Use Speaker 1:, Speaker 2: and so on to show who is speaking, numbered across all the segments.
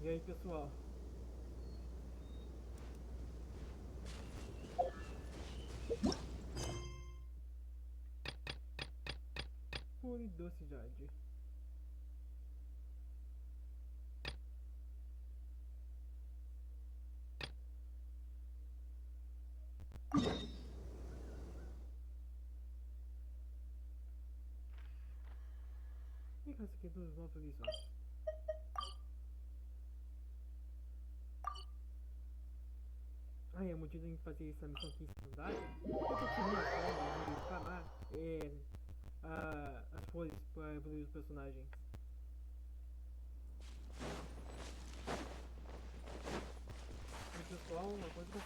Speaker 1: E aí, pessoal? Puridosidade. E essa aqui dos novos horizontes. Aí, a motivo de fazer essa missão aqui em secundária, eu tô tirando a forma de falar as flores para evoluir os personagens. E pessoal, uma coisa que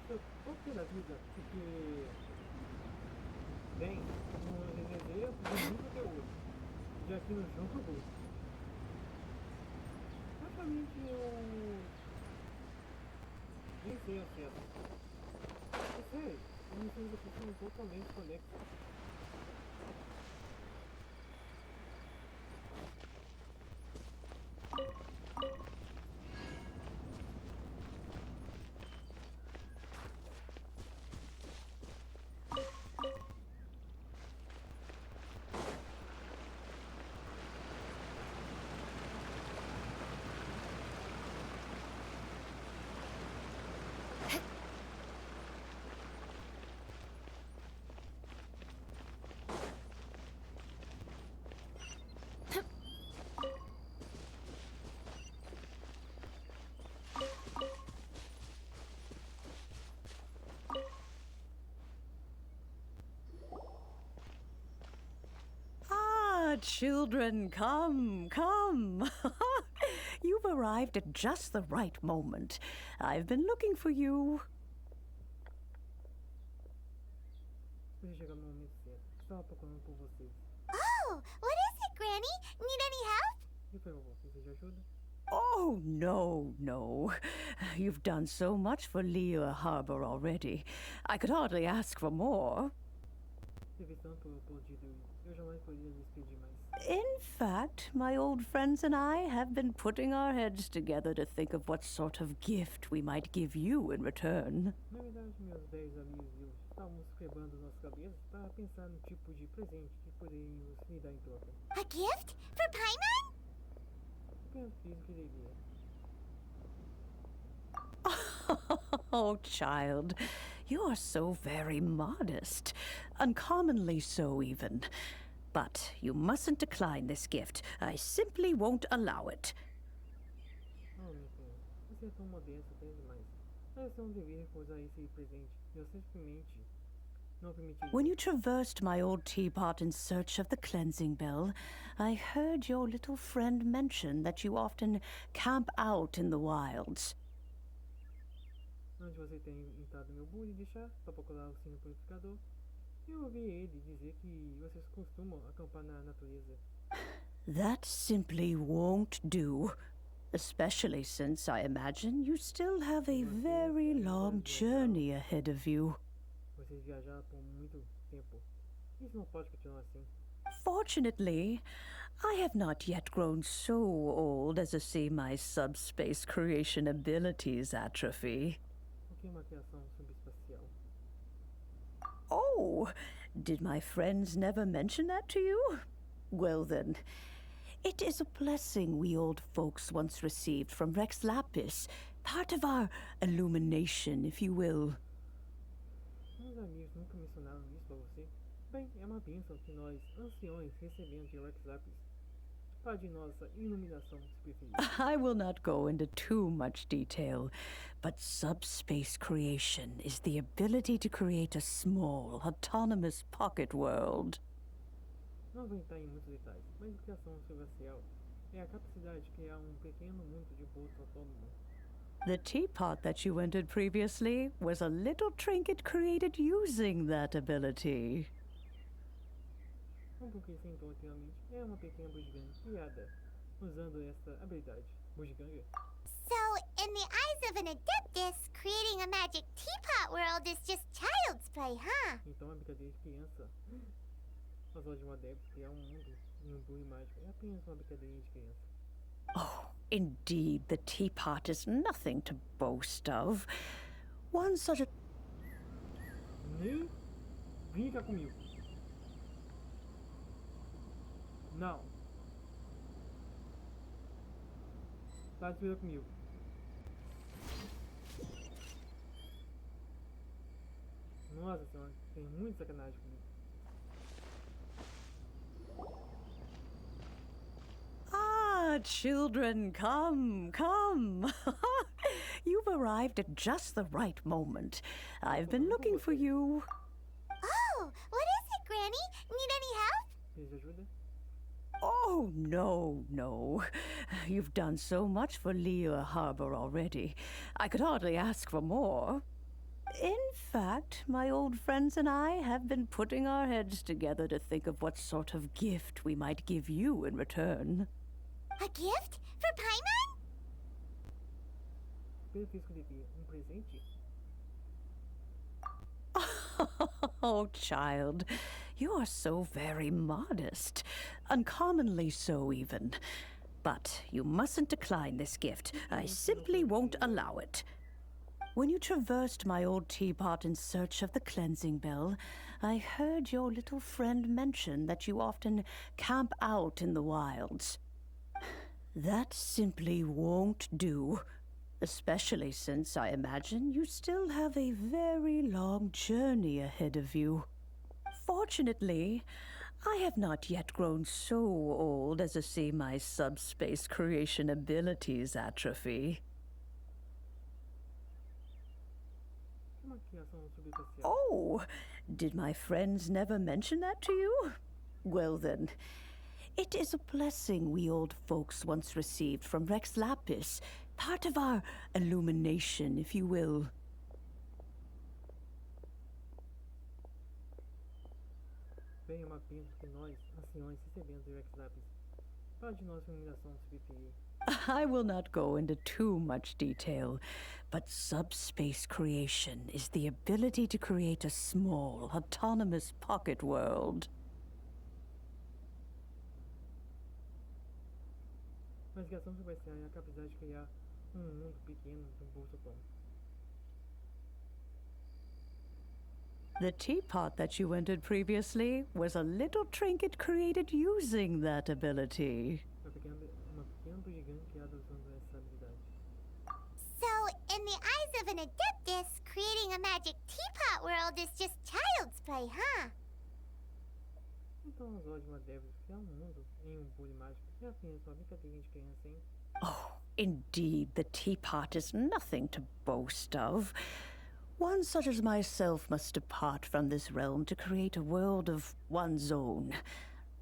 Speaker 1: eu tô pela vida, porque bem, no DDD eu fiz muito conteúdo. Já aqui no jogo, praticamente eu nem sei o certo. Eu sei, eu não sei se são totalmente conexos.
Speaker 2: Ah, children, come, come. You've arrived at just the right moment. I've bbeen looking for you.
Speaker 1: Depois de chegar no momento certo, estava procurando por vocês.
Speaker 3: Oh, what is it, Granny? Need any help?
Speaker 1: E foi, vovó, precisa de ajuda?
Speaker 2: Oh, no, no. You've done so much for Liyue Harbor already. I could hardly ask for more.
Speaker 1: Teve tanto podido ir, eu jamais poderia me despedir mais.
Speaker 2: In fact, my old friends and I have been putting our heads together to think of what sort of gift we might give you in return.
Speaker 1: Na verdade, meus 10 amigos e eu estávamos quebrando nossas cabeças para pensar no tipo de presente que poderíamos lhe dar em troca.
Speaker 3: A gift? For Paimon?
Speaker 1: Apenas fiz o que devia.
Speaker 2: Oh, child, you are so very modest. Uncommonly so, even. But you mustn't decline this gift. I simply won't allow it.
Speaker 1: Oh, minha filha, você é tão modesto até demais. Parece um dever recusar esse presente. Eu simplesmente não permitiria.
Speaker 2: When you traversed my old teapot in search of the cleansing bell, I heard your little friend mention that you often camp out in the wilds.
Speaker 1: Antes de você ter entrado no meu bule de chá para procurar o sino purificador, eu ouvi ele dizer que vocês costumam acampar na natureza.
Speaker 2: That simply won't do. Especially since I imagine you still have a very long journey ahead of you.
Speaker 1: Vocês viajaram por muito tempo. Isso não pode continuar assim.
Speaker 2: Fortunately, I have not yet grown so old as to see my subspace creation abilities atrophy.
Speaker 1: O que é uma criação subespacial?
Speaker 2: Oh, did my friends never mention that to you? Well then, it is a blessing we old folks once received from Rex Lapis, part of our illumination, if you will.
Speaker 1: Meus amigos nunca mencionaram isso para você? Bem, é uma bênção que nós, anciões, recebemos de Rex Lapis. Para de nossa iluminação, se preferir.
Speaker 2: I will not go into too much detail, but subspace creation is the ability to create a small, autonomous pocket world.
Speaker 1: Não vou entrar em muitos detalhes, mas a criação subespacial é a capacidade de criar um pequeno mundo de bolso autônomo.
Speaker 2: The teapot that you entered previously was a little trinket created using that ability.
Speaker 1: Como que sentou anteriormente, é uma pequena bugiganga criada usando esta habilidade. Bugiganga?
Speaker 3: So, in the eyes of an adeptus, creating a magic teapot world is just child's play, huh?
Speaker 1: Então é brincadeira de criança. Aos olhos de um adepto criar um mundo bule mágico é apenas uma brincadeirinha de criança.
Speaker 2: Oh, indeed, the teapot is nothing to boast of. One such a...
Speaker 1: Nem brinca comigo. Não. Tá de zoeira comigo. Nossa senhora, tem muita sacanagem comigo.
Speaker 2: Ah, children, come, come. You've arrived at just the right moment. I've been looking for you.
Speaker 3: Oh, what is it, Granny? Need any help?
Speaker 1: Precisa de ajuda?
Speaker 2: Oh, no, no. You've done so much for Liyue Harbor already. I could hardly ask for more. In fact, my old friends and I have been putting our heads together to think of what sort of gift we might give you in return.
Speaker 3: A gift? For Paimon?
Speaker 1: Pelo que escrevi, presente?
Speaker 2: Oh, child, you are so very modest. Uncommonly so, even. But you mustn't decline this gift. I simply won't allow it. When you traversed my old teapot in search of the cleansing bell, I heard your little friend mention that you often camp out in the wilds. That simply won't do. Especially since I imagine you still have a very long journey ahead of you. Fortunately, I have not yet grown so old as to see my subspace creation abilities atrophy.
Speaker 1: Uma criação subespacial.
Speaker 2: Oh, did my friends never mention that to you? Well then, it is a blessing we old folks once received from Rex Lapis, part of our illumination, if you will.
Speaker 1: Bem, é uma pena que nós, anciões, recebemos de Rex Lapis. Fala de nossa iluminação subterrânea.
Speaker 2: I will not go into too much detail, but subspace creation is the ability to create a small, autonomous pocket world.
Speaker 1: Mas criação subespacial é a capacidade de criar mundo pequeno de bolso atômico.
Speaker 2: The teapot that you entered previously was a little trinket created using that ability.
Speaker 1: Uma pequena gigante criada usando essa habilidade.
Speaker 3: So, in the eyes of an adeptus, creating a magic teapot world is just child's play, huh?
Speaker 1: Então, aos olhos de uma débora, criar mundo em bule mágico é apenas uma brincadeirinha de criança, hein?
Speaker 2: Oh, indeed, the teapot is nothing to boast of. One such as myself must depart from this realm to create a world of one's own.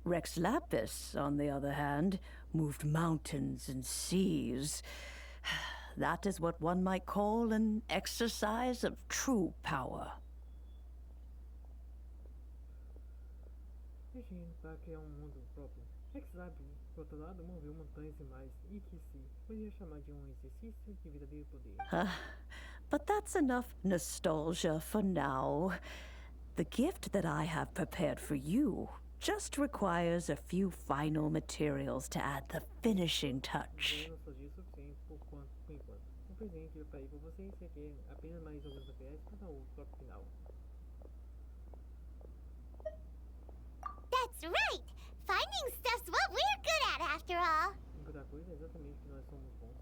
Speaker 2: Rex Lapis, on the other hand, moved mountains and seas. That is what one might call an exercise of true power.
Speaker 1: Yujing para criar mundo próprio. Rex Lapis, por outro lado, moveu montanhas e mais, e que se poderia chamar de exercício de verdadeiro poder.
Speaker 2: But that's enough nostalgia for now. The gift that I have prepared for you just requires a few final materials to add the finishing touch.
Speaker 1: Não nostalgia suficiente por enquanto. Presente que eu preparei para vocês requer apenas mais alguns materiais para o toque final.
Speaker 3: That's right! Finding stuff's what we're good at, after all.
Speaker 1: Encontrar coisa é exatamente que nós somos bons.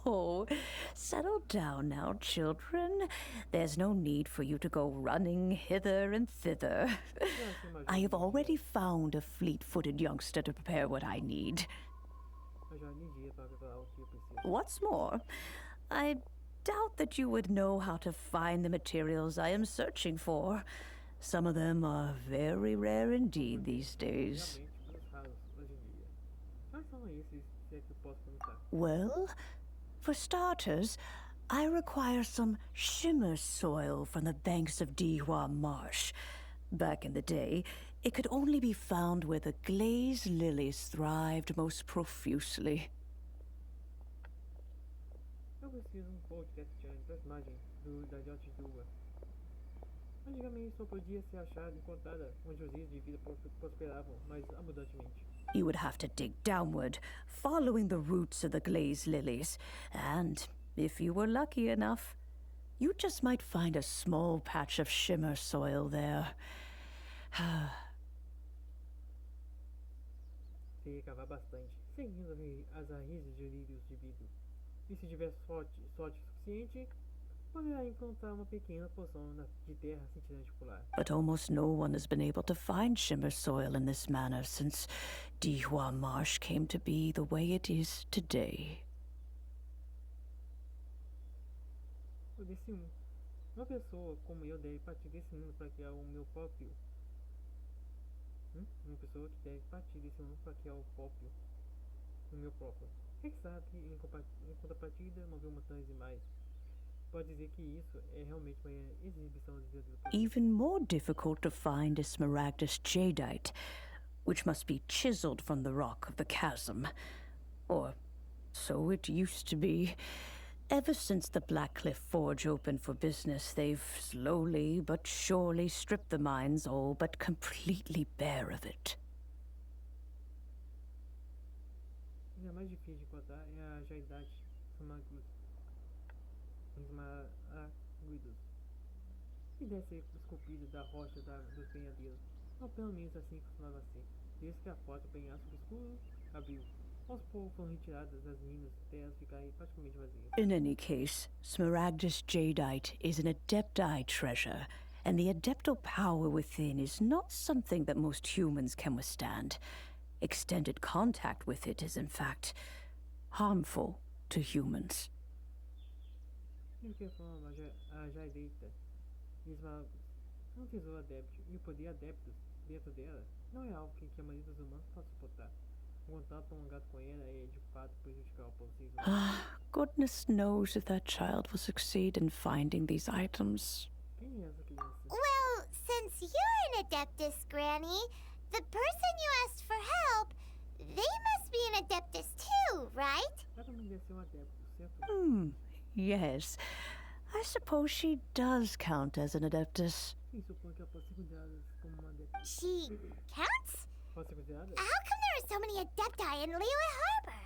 Speaker 2: Oh, settle down now, children. There's no need for you to go running hither and thither. I have already found a fleet-footed youngster to prepare what I need.
Speaker 1: Eu já li dia para preparar o que eu preciso.
Speaker 2: What's more, I doubt that you would know how to find the materials I am searching for. Some of them are very rare indeed these days.
Speaker 1: Realmente, raros hoje em dia. Quais são esses, se é que eu posso perguntar?
Speaker 2: Well, for starters, I require some shimmer soil from the banks of Dihua Marsh. Back in the day, it could only be found where the glazed lilies thrived most profusely.
Speaker 1: Eu preciso podcast das imagens da Yacht de Uva. Antigamente só podia ser achada e encontrada onde os rios de vida prosperavam mais abundantemente.
Speaker 2: You would have to dig downward, following the roots of the glazed lilies. And if you were lucky enough, you just might find a small patch of shimmer soil there.
Speaker 1: Teria que cavar bastante, seguindo as raízes de lírios de vidro. E se tiver sorte suficiente, poderá encontrar uma pequena porção de terra cintilante polar.
Speaker 2: But almost no one has been able to find shimmer soil in this manner since Dihua Marsh came to be the way it is today.
Speaker 1: Uma pessoa como eu deve partir desse mundo para criar o meu próprio. Uma pessoa que deve partir desse mundo para criar o meu próprio. Quem sabe, em contrapartida, mover montanhas e mais. Pode dizer que isso é realmente uma exibição de Deus.
Speaker 2: Even more difficult to find is Smaragdus jadeite, which must be chiseled from the rock of the chasm. Or so it used to be. Ever since the Blackcliff Forge opened for business, they've slowly but surely stripped the mines all but completely bare of it.
Speaker 1: A mais difícil de encontrar é a jadeite Smaragdus, que deve ser esculpida da rocha dos penhadeiros, ou pelo menos assim costumava ser, desde que a foto do penhasco escuro abriu. Aos poucos foram retiradas as minas, terras ficaram praticamente vazias.
Speaker 2: In any case, Smaragdus jadeite is an adepti treasure, and the adeptal power within is not something that most humans can withstand. Extended contact with it is, in fact, harmful to humans.
Speaker 1: De qualquer forma, a jadeita de Smaragdus é um tesouro adepto, e o poder adeptus dentro dela não é algo que a maioria dos humanos pode suportar. Um contato prolongado com ela é de fato prejudicial para vocês.
Speaker 2: Goodness knows if that child will succeed in finding these items.
Speaker 1: Quem é essa criança?
Speaker 3: Well, since you're an adeptus, Granny, the person you asked for help, they must be an adeptus too, right?
Speaker 1: Ela também deve ser um adepto, certo?
Speaker 2: Yes. I suppose she does count as an adeptus.
Speaker 1: Sim, suponho que ela pode ser considerada como uma adepta.
Speaker 3: She counts?
Speaker 1: Pode ser considerada?
Speaker 3: How come there are so many adepti in Liyue Harbor?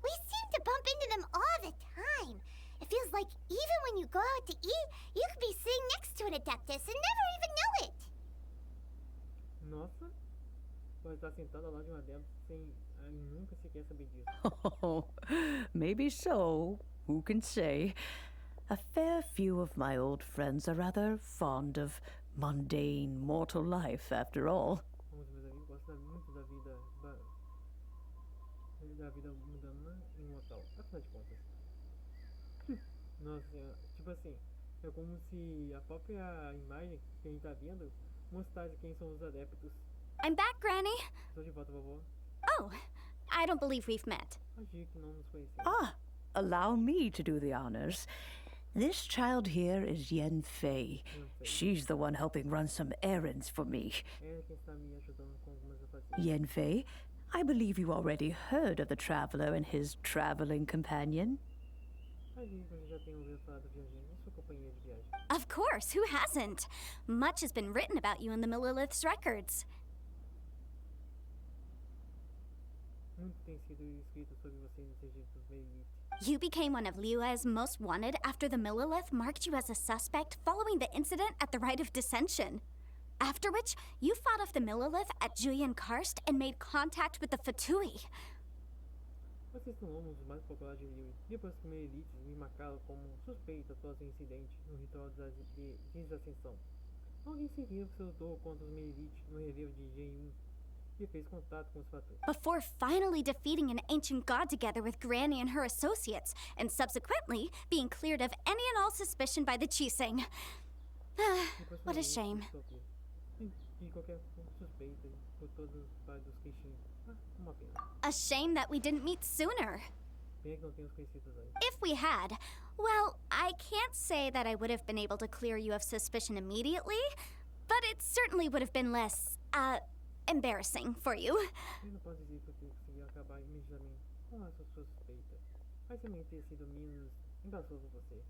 Speaker 3: We seem to bump into them all the time. It feels like even when you go out to eat, you could be sitting next to an adeptus and never even know it.
Speaker 1: Nossa, pode estar sentado ao lado de um adepto sem nunca sequer saber disso.
Speaker 2: Oh, maybe so. Who can say? A fair few of my old friends are rather fond of mundane mortal life, after all.
Speaker 1: Alguns dos meus amigos gostam muito da vida mundana e imortal, afinal de contas. Nossa senhora, tipo assim, é como se a própria imagem que a gente tá vendo mostrasse quem são os adeptos.
Speaker 4: I'm back, Granny.
Speaker 1: Estou de volta, vovó.
Speaker 4: Oh, I don't believe we've met.
Speaker 1: Achei que não nos conhecemos.
Speaker 2: Ah, allow me to do the honors. This child here is Yen Fei. She's the one helping run some errands for me.
Speaker 1: É quem está me ajudando com algumas afazeres.
Speaker 2: Yen Fei, I believe you already heard of the traveler and his traveling companion.
Speaker 1: Imagino que você já tenha ouvido falar do viajante e sua companhia de viagem.
Speaker 4: Of course, who hasn't? Much has been written about you in the Millilith's records.
Speaker 1: Muito tem sido escrito sobre você nos registros Meilite.
Speaker 4: You became one of Liyue's most wanted after the Millilith marked you as a suspect following the incident at the Rite of Dissension. After which, you fought off the Millilith at Julian Karst and made contact with the Fatui.
Speaker 1: Vocês são um dos mais populares de Liyue. Depois que Meilites me marcaram como suspeito após o incidente no ritual de desascensão. Alguém seguiu que se lutou contra os Meilites no relevo de Gen 1 e fez contato com os Fatui.
Speaker 4: Before finally defeating an ancient god together with Granny and her associates, and subsequently being cleared of any and all suspicion by the Chiseng. What a shame.
Speaker 1: E qualquer suspeita por todos os pais dos Genshin. Uma pena.
Speaker 4: A shame that we didn't meet sooner.
Speaker 1: Pena que não tenhamos conhecido antes.
Speaker 4: If we had, well, I can't say that I would have been able to clear you of suspicion immediately, but it certainly would have been less, embarrassing for you.
Speaker 1: Eu não posso dizer que eu consegui acabar imediatamente com essa suspeita. Mas também ter sido menos embaraçoso por você.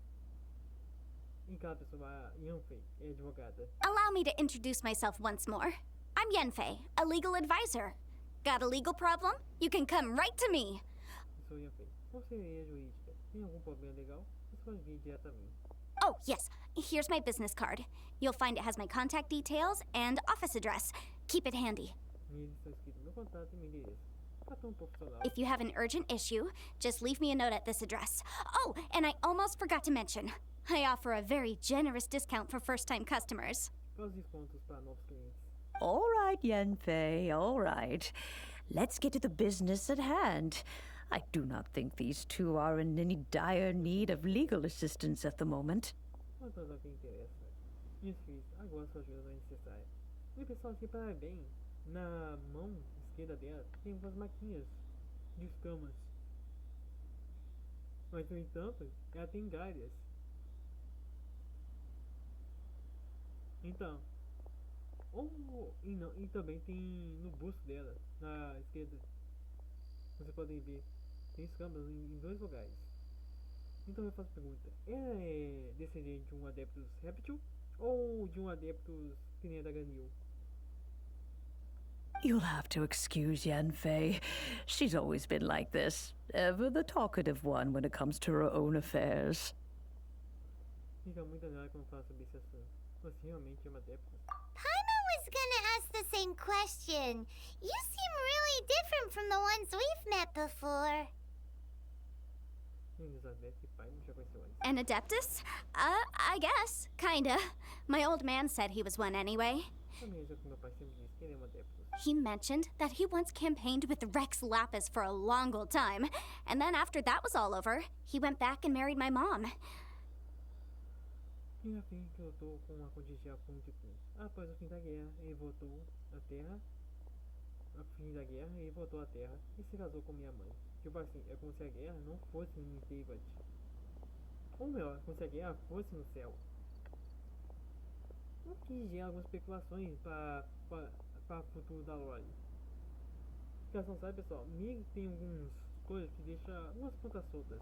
Speaker 1: E cada pessoa, a Yanfei, é advogada.
Speaker 4: Allow me to introduce myself once more. I'm Yenfei, a legal advisor. Got a legal problem? You can come right to me.
Speaker 1: Sou Yanfei. Conselheira jurídica. Tem algum problema legal? Você pode vir direto a mim.
Speaker 4: Oh, yes. Here's my business card. You'll find it has my contact details and office address. Keep it handy.
Speaker 1: Nele está escrito meu contato e meu endereço. Cartão profissional.
Speaker 4: If you have an urgent issue, just leave me a note at this address. Oh, and I almost forgot to mention, I offer a very generous discount for first-time customers.
Speaker 1: Quais os descontos para novos clientes?
Speaker 2: All right, Yanfei, all right. Let's get to the business at hand. I do not think these two are in any dire need of legal assistance at the moment.
Speaker 1: Quanto a quem interessa? Difícil, agora sua ajuda não é necessária. E pessoal, se parar bem, na mão esquerda dela tem umas maquinhas de escamas. Mas, no entanto, ela tem galhas. Então, e também tem no busto dela, na esquerda, vocês podem ver, tem escamas em dois lugares. Então eu faço a pergunta, ela é descendente de um adeptus réptil ou de um adeptus que nem a da Ganil?
Speaker 2: You'll have to excuse Yanfei. She's always been like this, ever the talkative one when it comes to her own affairs.
Speaker 1: Fica muito nada quando falo sobre esse assunto. Você realmente é uma adeptus?
Speaker 3: Paimon was gonna ask the same question. You seem really different from the ones we've met before.
Speaker 1: Elizabeth e Paimon já conheceu antes.
Speaker 4: An Adeptus? I guess. Kinda. My old man said he was one anyway.
Speaker 1: Também já que meu pai sempre disse que ele é um adeptus.
Speaker 4: He mentioned that he once campaigned with Rex Lapis for a long old time, and then after that was all over, he went back and married my mom.
Speaker 1: E a fim que lutou com a contingência por muito tempo. Após o fim da guerra, ele voltou à Terra. Ao fim da guerra, ele voltou à Terra e se casou com minha mãe. Tipo assim, é como se a guerra não fosse em Teyvat. Ou melhor, como se a guerra fosse no céu. O que gera algumas especulações para o futuro da Lore. Caso não sabe, pessoal, Mig tem algumas coisas que deixam umas pontas soltas.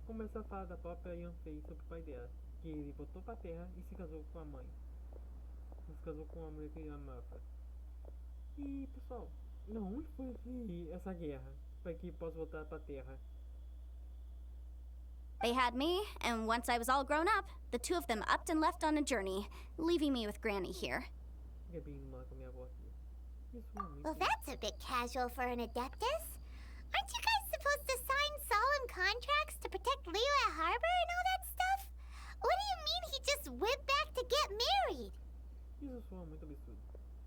Speaker 1: Começa a falar da própria Yanfei sobre o pai dela, que ele voltou para a Terra e se casou com a mãe. Se casou com uma mulher que ele amava. E pessoal, onde foi essa guerra para que possa voltar para a Terra?
Speaker 4: They had me, and once I was all grown up, the two of them upped and left on a journey, leaving me with Granny here.
Speaker 1: Fica bem mal com a minha avó aqui. Isso realmente.
Speaker 3: Well, that's a bit casual for an Adeptus. Aren't you guys supposed to sign solemn contracts to protect Liyue Harbor and all that stuff? What do you mean he just went back to get married?
Speaker 1: Isso soa muito absurdo.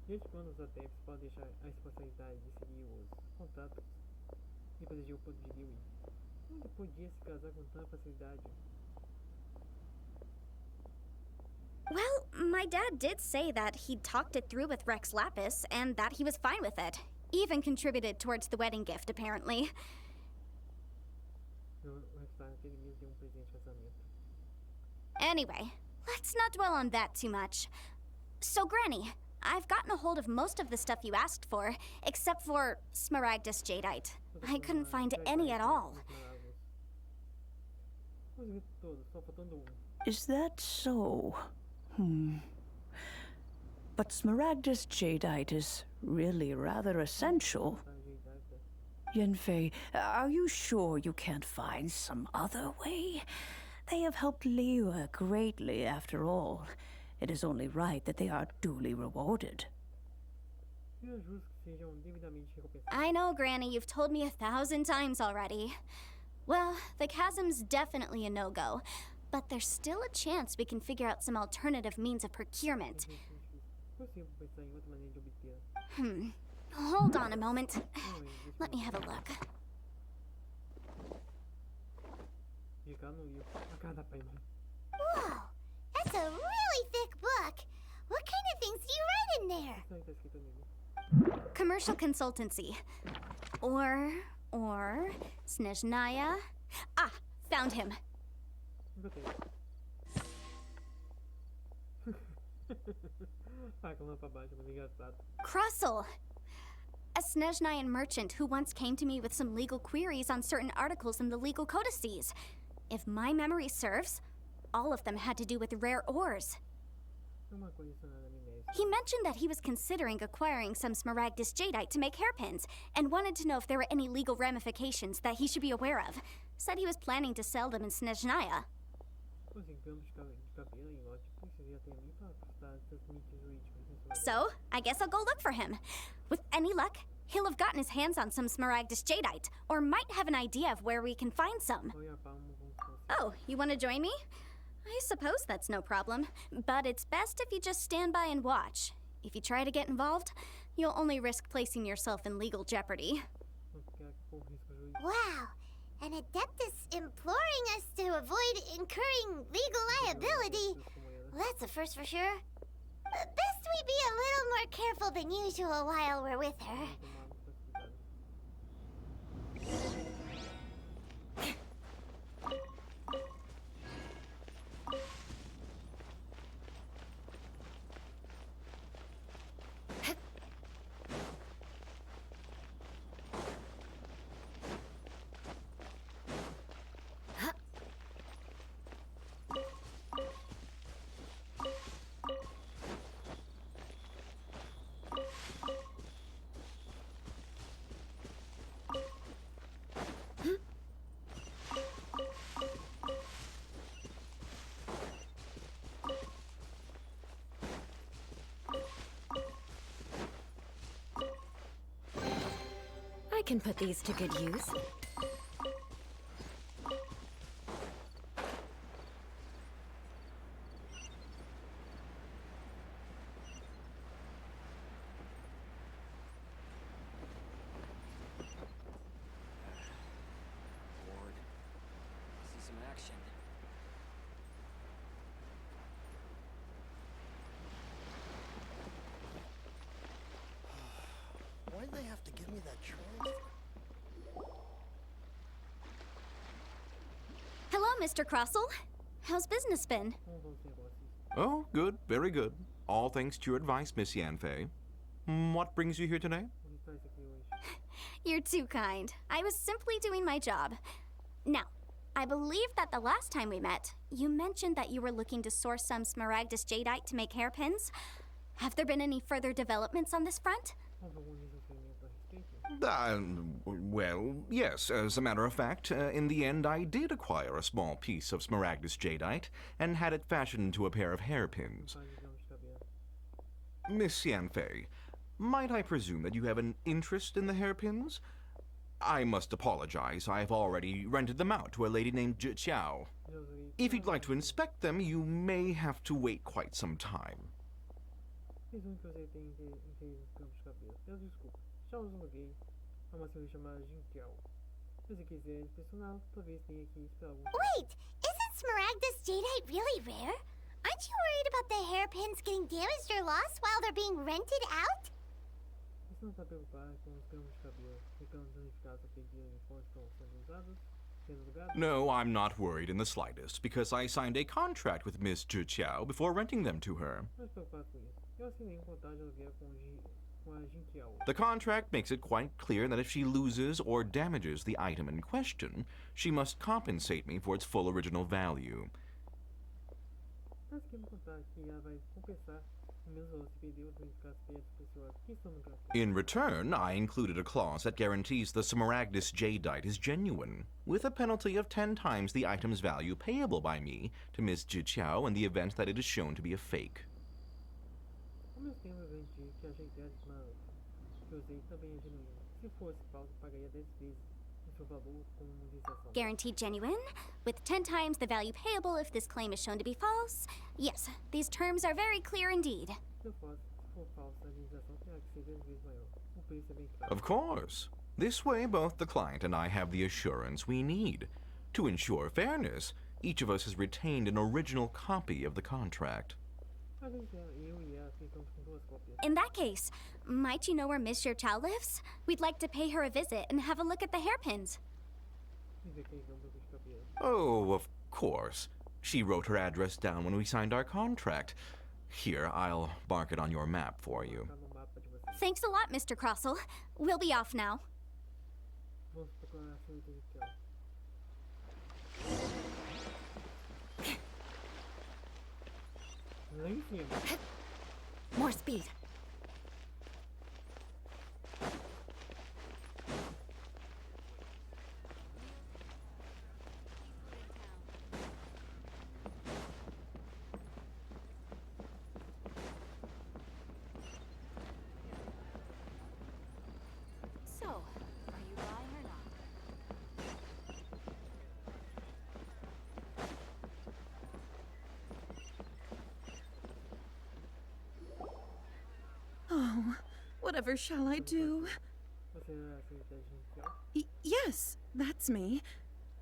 Speaker 1: Desde quando os adeptos podem deixar a responsabilidade de seguir os contratos e proteger o porto de Liyue? Nunca podia se casar com tanta facilidade.
Speaker 4: Well, my dad did say that he'd talked it through with Rex Lapis, and that he was fine with it. Even contributed towards the wedding gift, apparently.
Speaker 1: O restaurante ele mesmo deu presente de casamento.
Speaker 4: Anyway, let's not dwell on that too much. So, Granny, I've gotten a hold of most of the stuff you asked for, except for Smaragdus Jadeite. I couldn't find any at all.
Speaker 1: Só faltando
Speaker 2: Is that so? But Smaragdus Jadeite is really rather essential. Yanfei, are you sure you can't find some other way? They have helped Liyue greatly, after all. It is only right that they are duly rewarded.
Speaker 1: E é justo que sejam devidamente recompensados.
Speaker 4: I know, Granny, you've told me 1,000 times already. Well, the chasm's definitely a no-go, but there's still a chance we can figure out some alternative means of procurement.
Speaker 1: Consigo pensar em outra maneira de obter.
Speaker 4: Hold on a moment. Let me have a look.
Speaker 1: Ficar no livro. A cara da Paimon.
Speaker 3: Whoa, that's a really thick book. What kind of things do you write in there?
Speaker 1: Isso aí tá escrito nele.
Speaker 4: Commercial consultancy. Or Snezhnaya. Ah, found him.
Speaker 1: Nunca tenho. Ah, calma pra baixo, mas engraçado.
Speaker 4: Krustle. A Snezhnayan merchant who once came to me with some legal queries on certain articles in the legal codices. If my memory serves, all of them had to do with rare ores.
Speaker 1: É uma coisa adicionada a amnésia.
Speaker 4: He mentioned that he was considering acquiring some smaragdus jadeite to make hairpins, and wanted to know if there were any legal ramifications that he should be aware of. Said he was planning to sell them in Snezhnaya.
Speaker 1: Os encantos de cabelo em lote precisaria ter nem para ajustar essas mídias jurídicas.
Speaker 4: So, I guess I'll go look for him. With any luck, he'll have gotten his hands on some smaragdus jadeite, or might have an idea of where we can find some. Oh, you want to join me? I suppose that's no problem, but it's best if you just stand by and watch. If you try to get involved, you'll only risk placing yourself in legal jeopardy.
Speaker 3: Wow, an adeptus imploring us to avoid incurring legal liability. Well, that's a first for sure. Best we be a little more careful than usual while we're with her.
Speaker 5: I can put these to good use.
Speaker 6: See some action.
Speaker 7: Why'd they have to give me that transfer?
Speaker 4: Hello, Mr. Crossell. How's business been?
Speaker 8: Oh, good, very good. All thanks to your advice, Miss Yanfei. What brings you here today?
Speaker 4: You're too kind. I was simply doing my job. Now, I believe that the last time we met, you mentioned that you were looking to source some smaragdus jadeite to make hairpins. Have there been any further developments on this front?
Speaker 8: Well, yes, as a matter of fact, in the end I did acquire a small piece of smaragdus jadeite and had it fashioned into a pair of hairpins. Miss Yanfei, might I presume that you have an interest in the hairpins? I must apologize, I've already rented them out to a lady named Zhiqiao. If you'd like to inspect them, you may have to wait quite some time.
Speaker 1: Presumo que você tem interesse em campos de cabelo. Peço desculpa, já os aluguei a uma senhora chamada Jinkiao. Se você quiser inspecioná-lo, talvez tenha que esperar algum tempo.
Speaker 3: Wait, isn't smaragdus jadeite really rare? Aren't you worried about the hairpins getting damaged or lost while they're being rented out?
Speaker 1: Você não está preocupado com os campos de cabelo ficando danificados aquele dia enquanto estão sendo usados? Sendo alugados?
Speaker 8: No, I'm not worried in the slightest, because I signed a contract with Miss Zhiqiao before renting them to her.
Speaker 1: Não se preocupado com isso. Eu assinei contrato de aluguel com a Jinkiao.
Speaker 8: The contract makes it quite clear that if she loses or damages the item in question, she must compensate me for its full original value.
Speaker 1: Mas que me contar que ela vai compensar o meu valor se perdeu ou ficar perto de pessoas que estão no campo.
Speaker 8: In return, I included a clause that guarantees the smaragdus jadeite is genuine, with a penalty of 10 times the item's value payable by me to Miss Zhiqiao in the event that it is shown to be a fake.
Speaker 1: Ao mesmo tempo, eu garanti que a ajeitei as malas que eu usei também é genuína. Se fosse falso, pagaria 10 vezes o seu valor como indenização.
Speaker 4: Guaranteed genuine, with 10 times the value payable if this claim is shown to be false. Yes, these terms are very clear indeed.
Speaker 1: Se for falso, a indenização terá que ser 10 vezes maior. O preço é bem claro.
Speaker 8: Of course. This way, both the client and I have the assurance we need. To ensure fairness, each of us has retained an original copy of the contract.
Speaker 1: Às vezes eu e ela ficamos com duas cópias.
Speaker 4: In that case, might you know where Miss Zhiqiao lives? We'd like to pay her a visit and have a look at the hairpins.
Speaker 1: Dizer que campos de cabelo.
Speaker 8: Oh, of course. She wrote her address down when we signed our contract. Here, I'll mark it on your map for you.
Speaker 1: Tá no mapa de vocês.
Speaker 4: Thanks a lot, Mr. Crossell. We'll be off now.
Speaker 1: Vamos procurar a senhorita Jinkiao. Lá em cima.
Speaker 5: More speed.
Speaker 4: So, are you buying or not?
Speaker 9: Oh, whatever shall I do?
Speaker 1: Você é a secretária gerencial?
Speaker 9: Yes, that's me.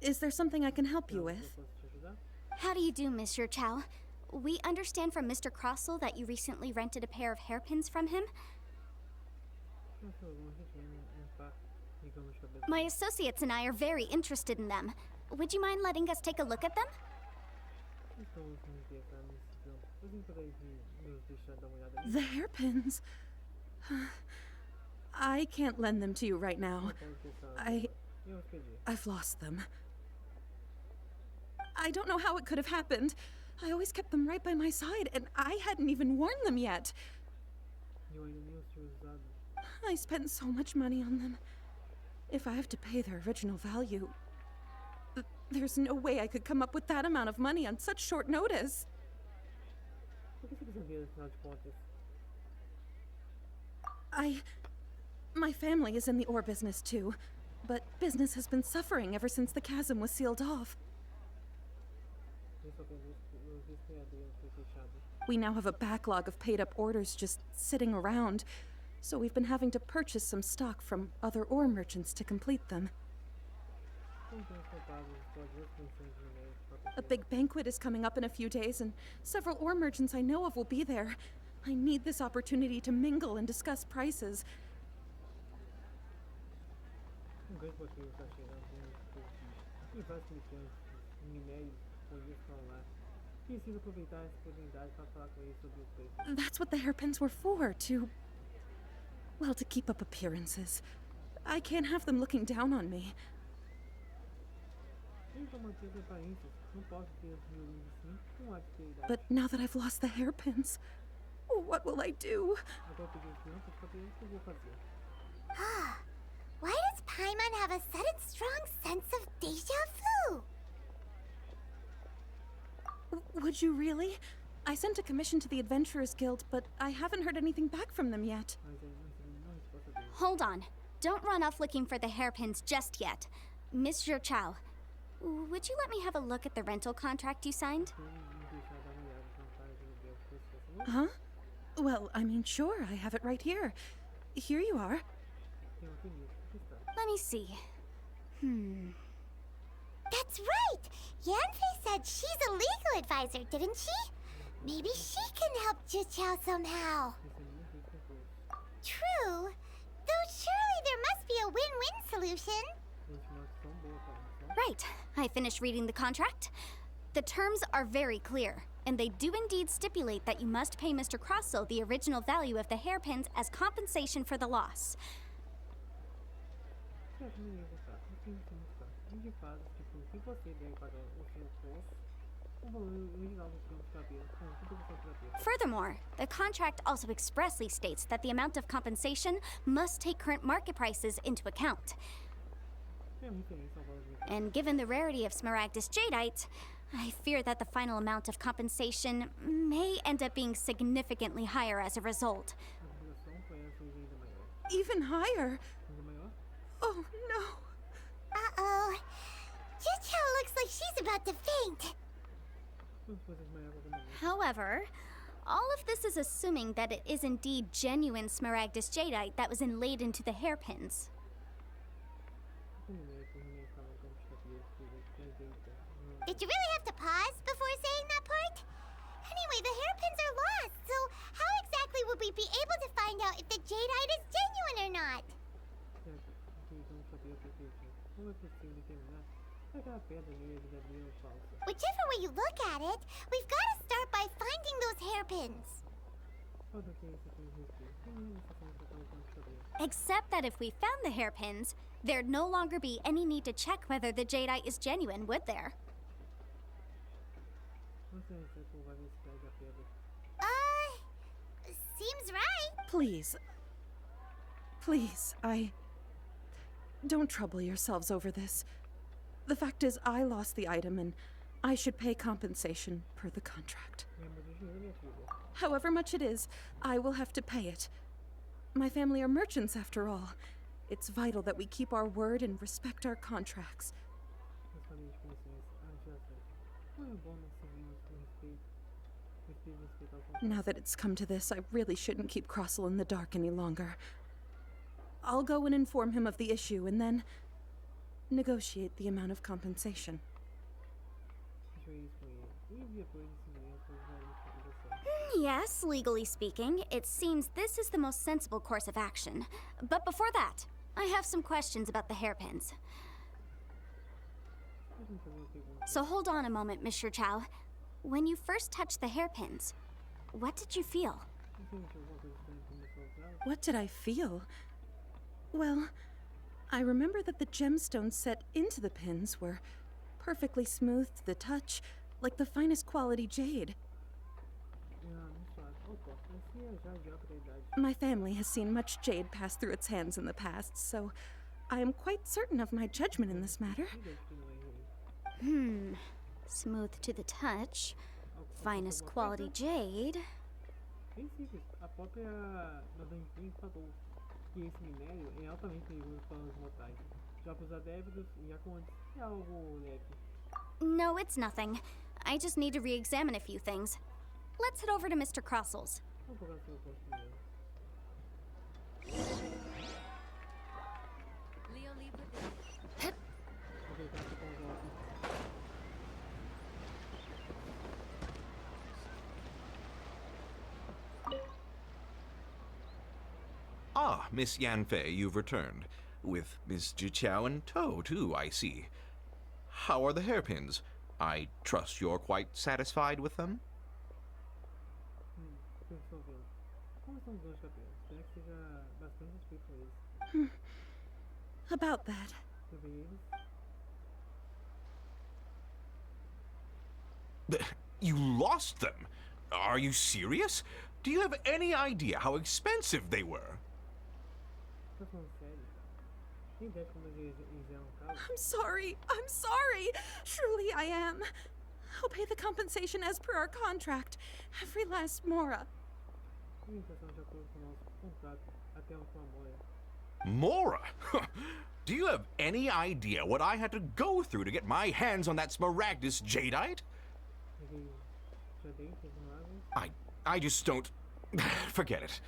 Speaker 9: Is there something I can help you
Speaker 1: Eu
Speaker 9: with?
Speaker 1: posso te ajudar?
Speaker 4: How do you do, Monsieur Chow? We understand from Mr. Crossell that you recently rented a pair of hairpins from him.
Speaker 1: Eu sou alguma higiene, par, digamos, cabeça.
Speaker 4: My associates and I are very interested in them. Would you mind letting us take a look at them?
Speaker 1: Estamos nos interessando nesse campo. Você poderia nos deixar dar uma olhada nisso?
Speaker 9: The hairpins. I can't lend them to you right now.
Speaker 1: Pode deixar. Eu os pedi.
Speaker 9: I've lost them. I don't know how it could have happened. I always kept them right by my side, and I hadn't even worn them yet.
Speaker 1: Eu ainda nem os tinha usado.
Speaker 9: I spent so much money on them. If I have to pay their original value, there's no way I could come up with that amount of money on such short notice.
Speaker 1: Por que você quis saber, afinal de contas?
Speaker 9: My family is in the ore business too, but business has been suffering ever since the chasm was sealed off.
Speaker 1: Eu só pensei que os esquiadeiros foi fechado.
Speaker 9: We now have a backlog of paid-up orders just sitting around, so we've been having to purchase some stock from other ore merchants to complete them.
Speaker 1: Então, os culpados estão duas funções no meio para
Speaker 9: A big banquet is coming up in a few days, and several ore merchants I know of will be there. I need this opportunity to mingle and discuss prices.
Speaker 1: grande motivo está chegando e vários missões de minérios por isso estão lá. Preciso aproveitar essa oportunidade para falar com eles sobre os preços.
Speaker 9: That's what the hairpins were for, well, to keep up appearances. I can't have them looking down on me.
Speaker 1: Então manter as aparências. Não posso ter os violinos assim com atividade.
Speaker 9: But now that I've lost the hairpins, what will I do?
Speaker 1: Agora peguei os crianças para ver o que eu vou fazer.
Speaker 3: Why does Paimon have a sudden strong sense of deja vu?
Speaker 9: Would you really? I sent a commission to the Adventurers Guild, but I haven't heard anything back from them yet.
Speaker 1: Mas eu não recebi nenhuma resposta dele.
Speaker 4: Hold on. Don't run off looking for the hairpins just yet. Mr. Chow, would you let me have a look at the rental contract you signed?
Speaker 1: Se me deixar dar uma olhada nas vantagens de aluguel, você falou?
Speaker 9: Huh? Well, I mean, sure, I have it right here. Here you are.
Speaker 1: Tem uma caneta. Aqui está.
Speaker 4: Let me see.
Speaker 3: That's right! Yanfei said she's a legal advisor, didn't she? Maybe she can help Jichao somehow.
Speaker 1: Recebi esses pessoas.
Speaker 3: True. Though surely there must be a win-win solution.
Speaker 1: Estimação boa para a missão.
Speaker 4: Right. I finished reading the contract. The terms are very clear, and they do indeed stipulate that you must pay Mr. Crossell the original value of the hairpins as compensation for the loss.
Speaker 1: Certo, beleza, tá. Assim você mostrar. De fato, tipo, se você deve pagar o seu custo, o valor original dos seus cabelos, com tudo que você cabelos.
Speaker 4: Furthermore, the contract also expressly states that the amount of compensation must take current market prices into account.
Speaker 1: Tem uma referência ao valor de mercado.
Speaker 4: And given the rarity of Smaragdus jadeite, I fear that the final amount of compensation may end up being significantly higher as a result.
Speaker 1: A população conhece o ainda maior.
Speaker 9: Even higher.
Speaker 1: Ainda maior?
Speaker 9: Oh, no.
Speaker 3: Uh-oh. Jichao looks like she's about to faint.
Speaker 1: Quantas coisas maior a qualquer momento.
Speaker 4: However, all of this is assuming that it is indeed genuine Smaragdus jadeite that was inlaid into the hairpins.
Speaker 3: Did you really have to pause before saying that part? Anyway, the hairpins are lost, so how exactly would we be able to find out if the jadeite is genuine or not?
Speaker 1: Certo, então sabia perfeitinho. Como é possível determinar se aquela pedra ali é verdadeira ou falsa?
Speaker 3: Whichever way you look at it, we've got to start by finding those hairpins.
Speaker 1: Qual do que isso tem respeito? Tem nenhuma sensação de tocar no campo de cabelo.
Speaker 4: Except that if we found the hairpins, there'd no longer be any need to check whether the jadeite is genuine, would there?
Speaker 1: Você recebe por várias cidades da pedra.
Speaker 3: Seems right.
Speaker 9: Please. Please, Don't trouble yourselves over this. The fact is, I lost the item and I should pay compensation per the contract. However much it is, I will have to pay it. My family are merchants, after all. It's vital that we keep our word and respect our contracts. Now that it's come to this, I really shouldn't keep Crossel in the dark any longer. I'll go and inform him of the issue and then negotiate the amount of compensation.
Speaker 4: Yes, legally speaking, it seems this is the most sensible course of action. But before that, I have some questions about the hairpins. So hold on a moment, Mr. Chow. When you first touched the hairpins, what did you feel?
Speaker 9: What did I feel? Well, I remember that the gemstones set into the pins were perfectly smooth to the touch, like the finest quality jade. My family has seen much jade pass through its hands in the past, so I am quite certain of my judgment in this matter.
Speaker 4: Smooth to the touch, finest quality jade.
Speaker 1: A própria Madame Queen falou que esse minério é altamente perigoso para os mortais. Já para os adébitos e acontes é algo leve.
Speaker 4: No, it's nothing. I just need to re-examine a few things. Let's head over to Mr. Crossel's.
Speaker 1: Vamos pegar o seu posto primeiro. Aproveitar que com os óculos.
Speaker 8: Ah, Miss Yanfei, you've returned. With Miss Jiqiao in tow, too, I see. How are the hairpins? I trust you're quite satisfied with them?
Speaker 1: Estou vendo. Como são os dois cabelos? Espero que seja bastante respeito a eles.
Speaker 9: About that.
Speaker 1: Sobre eles.
Speaker 8: You lost them? Are you serious? Do you have any idea how expensive they were?
Speaker 1: Tá falando sério? Tem ideia de como eles eram caros?
Speaker 9: I'm sorry. I'm sorry. Truly I am. I'll pay the compensation as per our contract. Every last mora.
Speaker 1: Limitação de acordo com o nosso contrato, até com a Moira.
Speaker 8: Mora? Do you have any idea what I had to go through to get my hands on that Smaragdus jadeite? I just don't... Forget it.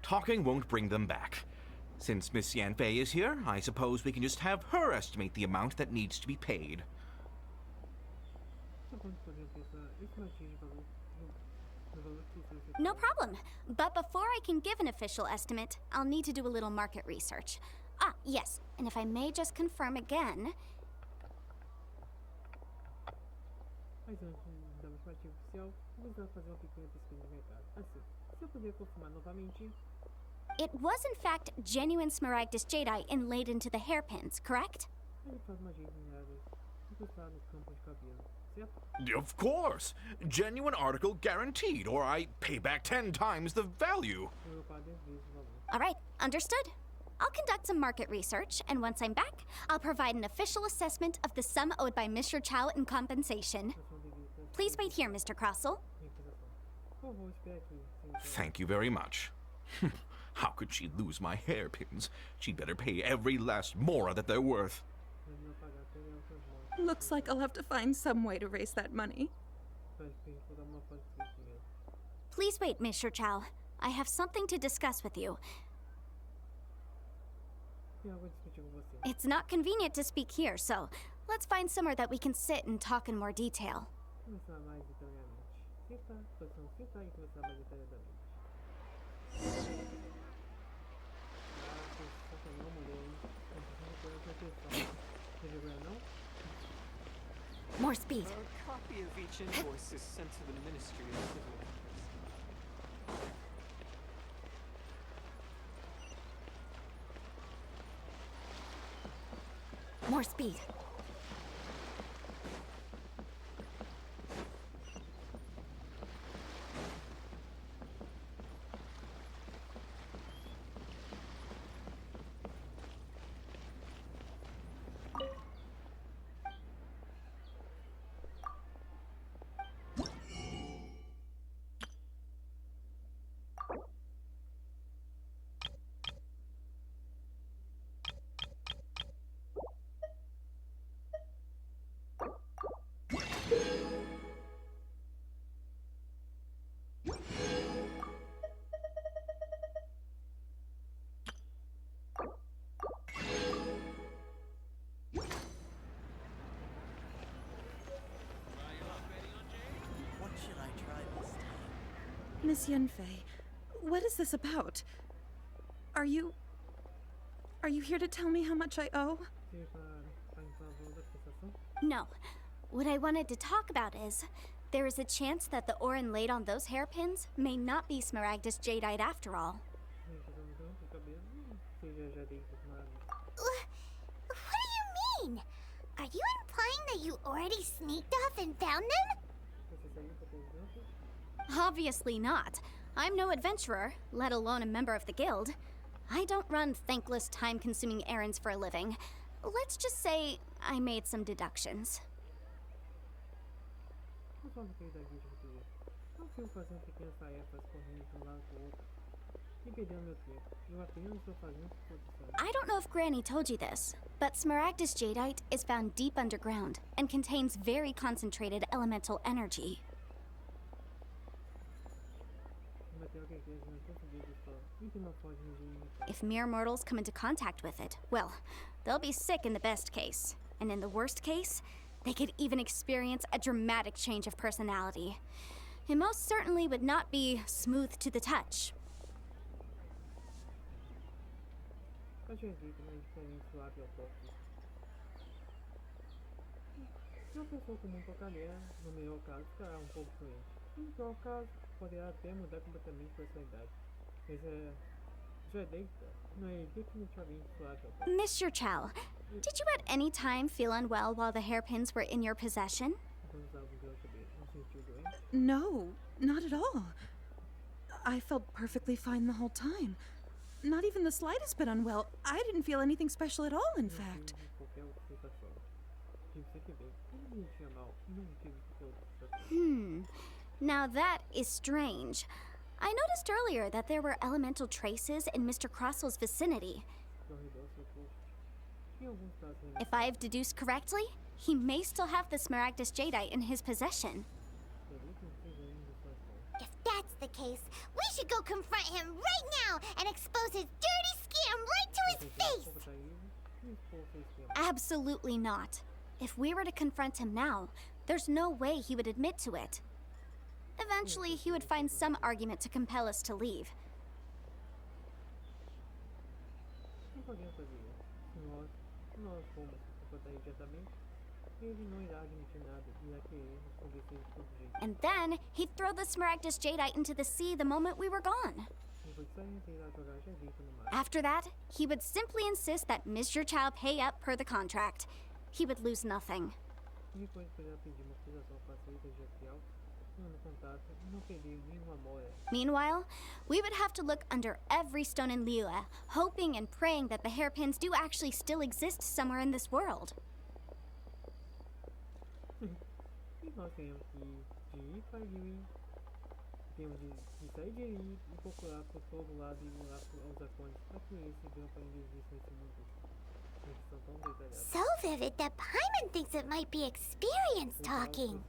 Speaker 8: Talking won't bring them back. Since Miss Yanfei is here, I suppose we can just have her estimate the amount that needs to be paid.
Speaker 4: No problem. But before I can give an official estimate, I'll need to do a little market research. Ah, yes. And if I may just confirm again...
Speaker 1: Mas antes da estimativa oficial, vamos fazer uma pequena pesquisa de mercado. Assim, se eu puder confirmar novamente...
Speaker 4: It was in fact genuine Smaragdus jadeite inlaid into the hairpins, correct?
Speaker 1: Ele faz uma jeito minerável incrustada no campo de cabelo, certo?
Speaker 8: Of course! Genuine article guaranteed, or I pay back 10 times the value.
Speaker 1: Eu vou pagar 10 vezes o valor.
Speaker 4: All right, understood. I'll conduct some market research, and once I'm back, I'll provide an official assessment of the sum owed by Mr. Chow in compensation. Please wait here, Mr. Crossel.
Speaker 1: Por favor, espere aqui, senhor.
Speaker 8: Thank you very much. How could she lose my hairpins? She'd better pay every last mora that they're worth.
Speaker 1: Mas não pagar até ganhar os seus moros.
Speaker 9: Looks like I'll have to find some way to raise that money.
Speaker 1: Espero que eu vou dar uma foto desse dinheiro.
Speaker 4: Please wait, Mr. Chow. I have something to discuss with you.
Speaker 1: Tem algo a discutir com você.
Speaker 4: It's not convenient to speak here, so let's find somewhere that we can sit and talk in more detail.
Speaker 1: Conversar mais detalhadamente. Posição sentar e conversar mais detalhadamente.
Speaker 5: More speed.
Speaker 6: A copy of each invoice is sent to the Ministry of Civil Affairs.
Speaker 5: More speed.
Speaker 9: Miss Yunfei, what is this about? Are you here to tell me how much I owe?
Speaker 4: No. What I wanted to talk about is, there is a chance that the ore inlaid on those hairpins may not be Smaragdus jadeite after all.
Speaker 3: What do you mean? Are you implying that you already sneaked off and found them?
Speaker 4: Obviously not. I'm no adventurer, let alone a member of the guild. I don't run thankless, time-consuming errands for a living. Let's just say I made some deductions. I don't know if Granny told you this, but Smaragdus jadeite is found deep underground and contains very concentrated elemental energy. If mere mortals come into contact with it, well, they'll be sick in the best case. And in the worst case, they could even experience a dramatic change of personality. It most certainly would not be smooth to the touch.
Speaker 1: Uma pessoa comum tocaria, no melhor caso, ficará um pouco doente. No pior caso, poderá até mudar completamente de personalidade. Mas jadeite não é definitivamente suave ao toque.
Speaker 4: Mr. Chow, did you at any time feel unwell while the hairpins were in your possession?
Speaker 9: No, not at all. I felt perfectly fine the whole time. Not even the slightest bit unwell. I didn't feel anything special at all, in fact.
Speaker 4: Now that is strange. I noticed earlier that there were elemental traces in Mr. Crossel's vicinity. If I've deduced correctly, he may still have the Smaragdus jadeite in his possession.
Speaker 3: If that's the case, we should go confront him right now and expose his dirty scam right to his face!
Speaker 4: Absolutely not. If we were to confront him now, there's no way he would admit to it. Eventually, he would find some argument to compel us to leave. And then, he'd throw the Smaragdus jadeite into the sea the moment we were gone. After that, he would simply insist that Mr. Chow pay up per the contract. He would lose nothing. Meanwhile, we would have to look under every stone in Liyue, hoping and praying that the hairpins do actually still exist somewhere in this world.
Speaker 3: So vivid that Paimon thinks it might be experience talking.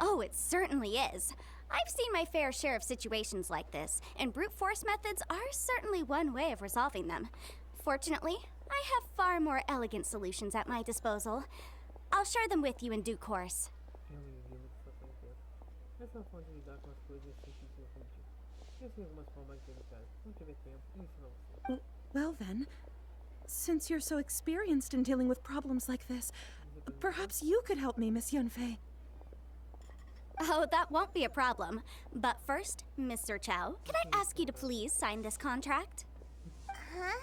Speaker 4: Oh, it certainly is. I've seen my fair share of situations like this, and brute force methods are certainly one way of resolving them. Fortunately, I have far more elegant solutions at my disposal. I'll share them with you in due course.
Speaker 9: Well then, since you're so experienced in dealing with problems like this, perhaps you could help me, Miss Yunfei.
Speaker 4: Oh, that won't be a problem. But first, Mr. Chow, can I ask you to please sign this contract?
Speaker 3: Huh?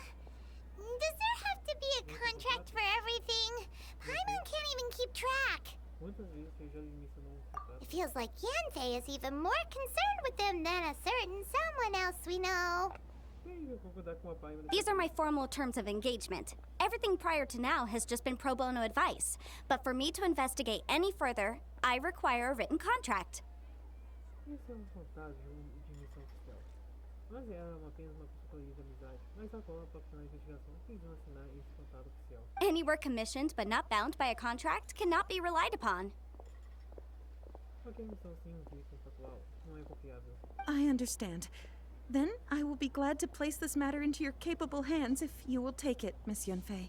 Speaker 3: Does there have to be a contract for everything? Paimon can't even keep track. It feels like Yanfei is even more concerned with them than a certain someone else we know.
Speaker 4: These are my formal terms of engagement. Everything prior to now has just been pro bono advice. But for me to investigate any further, I require a written contract. Any work commissioned but not bound by a contract cannot be relied upon.
Speaker 9: I understand. Then I will be glad to place this matter into your capable hands if you will take it, Miss Yunfei.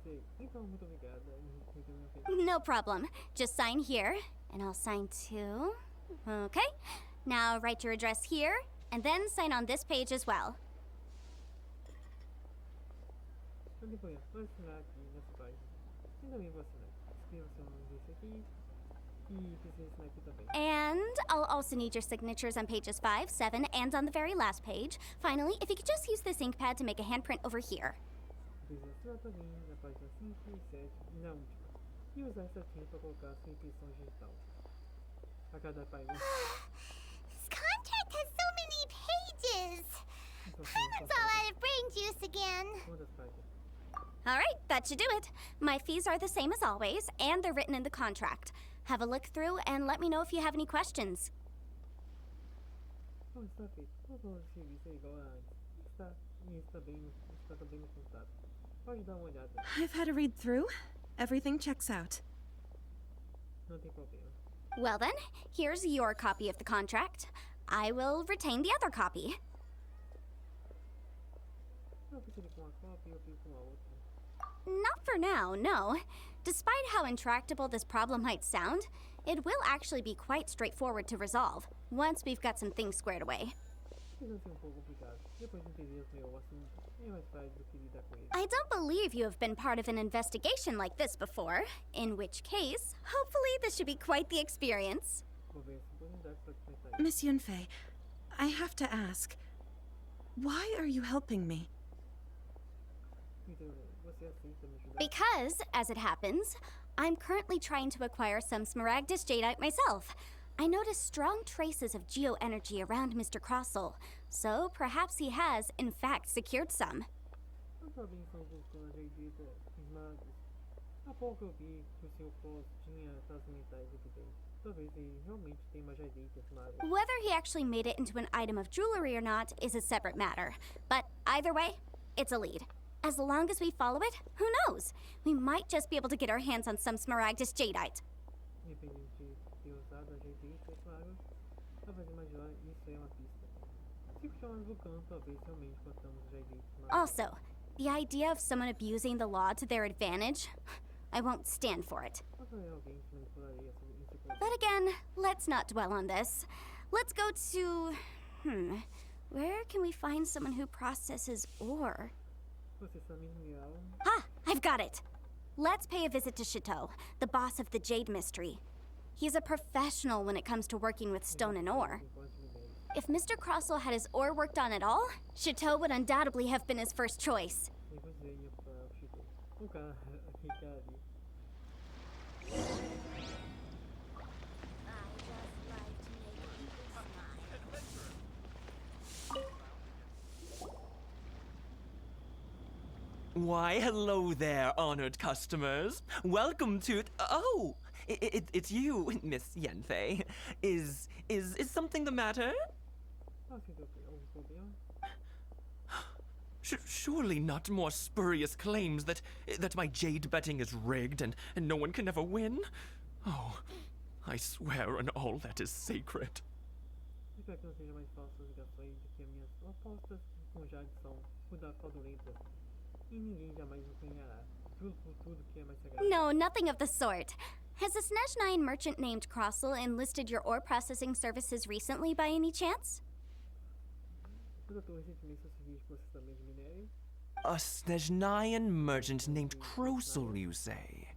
Speaker 1: você. Então, muito obrigada. Muito bem feito.
Speaker 4: No problem. Just sign here, and I'll sign too. Okay. Now write your address here, and then sign on this page as well.
Speaker 1: Então depois, vou assinar aqui nessa página. E também vou assinar. Escreva seu nome desse aqui. E precisa assinar aqui também.
Speaker 4: And I'll also need your signatures on pages 5, 7, and on the very last page. Finally, if you could just use this ink pad to make a handprint over here.
Speaker 1: Precisa assinar também na página 5 e 7 e na última. E usar essa tinta para colocar a sua impressão digital. A cada página.
Speaker 3: This contract has so many pages. That's all out of brain juice again.
Speaker 1: Quantas páginas?
Speaker 4: All right, that should do it. My fees are the same as always, and they're written in the contract. Have a look through and let me know if you have any questions.
Speaker 1: Bom, está feito. O valor do serviço é igual a antes. Está também no contrato. Pode dar uma olhada.
Speaker 9: I've had a read through. Everything checks out.
Speaker 1: Não tem problema.
Speaker 4: Well then, here's your copy of the contract. I will retain the other copy.
Speaker 1: Não precisa com uma cópia, eu fico com a outra.
Speaker 4: Not for now, no. Despite how intractable this problem might sound, it will actually be quite straightforward to resolve, once we've got some things squared away.
Speaker 1: Precisa ser pouco complicado. Depois de entender o assunto, é mais fácil do que lidar com ele.
Speaker 4: I don't believe you have been part of an investigation like this before, in which case, hopefully this should be quite the experience.
Speaker 1: Vou ver essa oportunidade para comentar isso.
Speaker 9: Miss Yunfei, I have to ask, why are you helping me?
Speaker 1: Então, você aceita me ajudar?
Speaker 4: Because, as it happens, I'm currently trying to acquire some Smaragdus Jadeite myself. I noticed strong traces of geo-energy around Mr. Crossell, so perhaps he has, in fact, secured some.
Speaker 1: Não sabem são buscando a Jadeita esmados. Há pouco eu vi que o seu posto tinha tais mentais aqui dentro. Talvez ele realmente tenha uma Jadeita esmada.
Speaker 4: Whether he actually made it into an item of jewelry or not is a separate matter. But either way, it's a lead. As long as we follow it, who knows? We might just be able to get our hands on some Smaragdus Jadeite.
Speaker 1: Independente de ter usado a Jadeita esmada, talvez imaginar isso é uma pista. Se puxarmos o canto, talvez realmente encontramos a Jadeita esmada.
Speaker 4: Also, the idea of someone abusing the law to their advantage, I won't stand for it.
Speaker 1: Talvez alguém que manipularia esse poder.
Speaker 4: But again, let's not dwell on this. Let's go to... Where can we find someone who processes ore?
Speaker 1: Processamento mineral.
Speaker 4: Ah, I've got it. Let's pay a visit to Chateau, the boss of the Jade Mystery. He's a professional when it comes to working with stone and ore. If Mr. Crossell had his ore worked on at all, Chateau would undoubtedly have been his first choice.
Speaker 1: Negocinha para o Chico. O cara, aquele cara ali.
Speaker 10: Why, hello there, honored customers. Welcome to... Oh, it's you, Miss Yanfei. Is something the matter?
Speaker 1: Ah, se deu algum problema?
Speaker 10: Surely not more spurious claims that my jade betting is rigged and no one can ever win? Oh, I swear on all that is sacred.
Speaker 1: Espero que não seja mais falsas ligações do que as minhas apostas com Jade são fraudulentas. E ninguém jamais me ganhará. Tudo por tudo que é mais sagrado.
Speaker 4: No, nothing of the sort. Has a Snezhnine merchant named Crossell enlisted your ore processing services recently by any chance?
Speaker 1: Contratou recentemente seu serviço de processamento de minério.
Speaker 10: A Snezhnine merchant named Crossell, you say?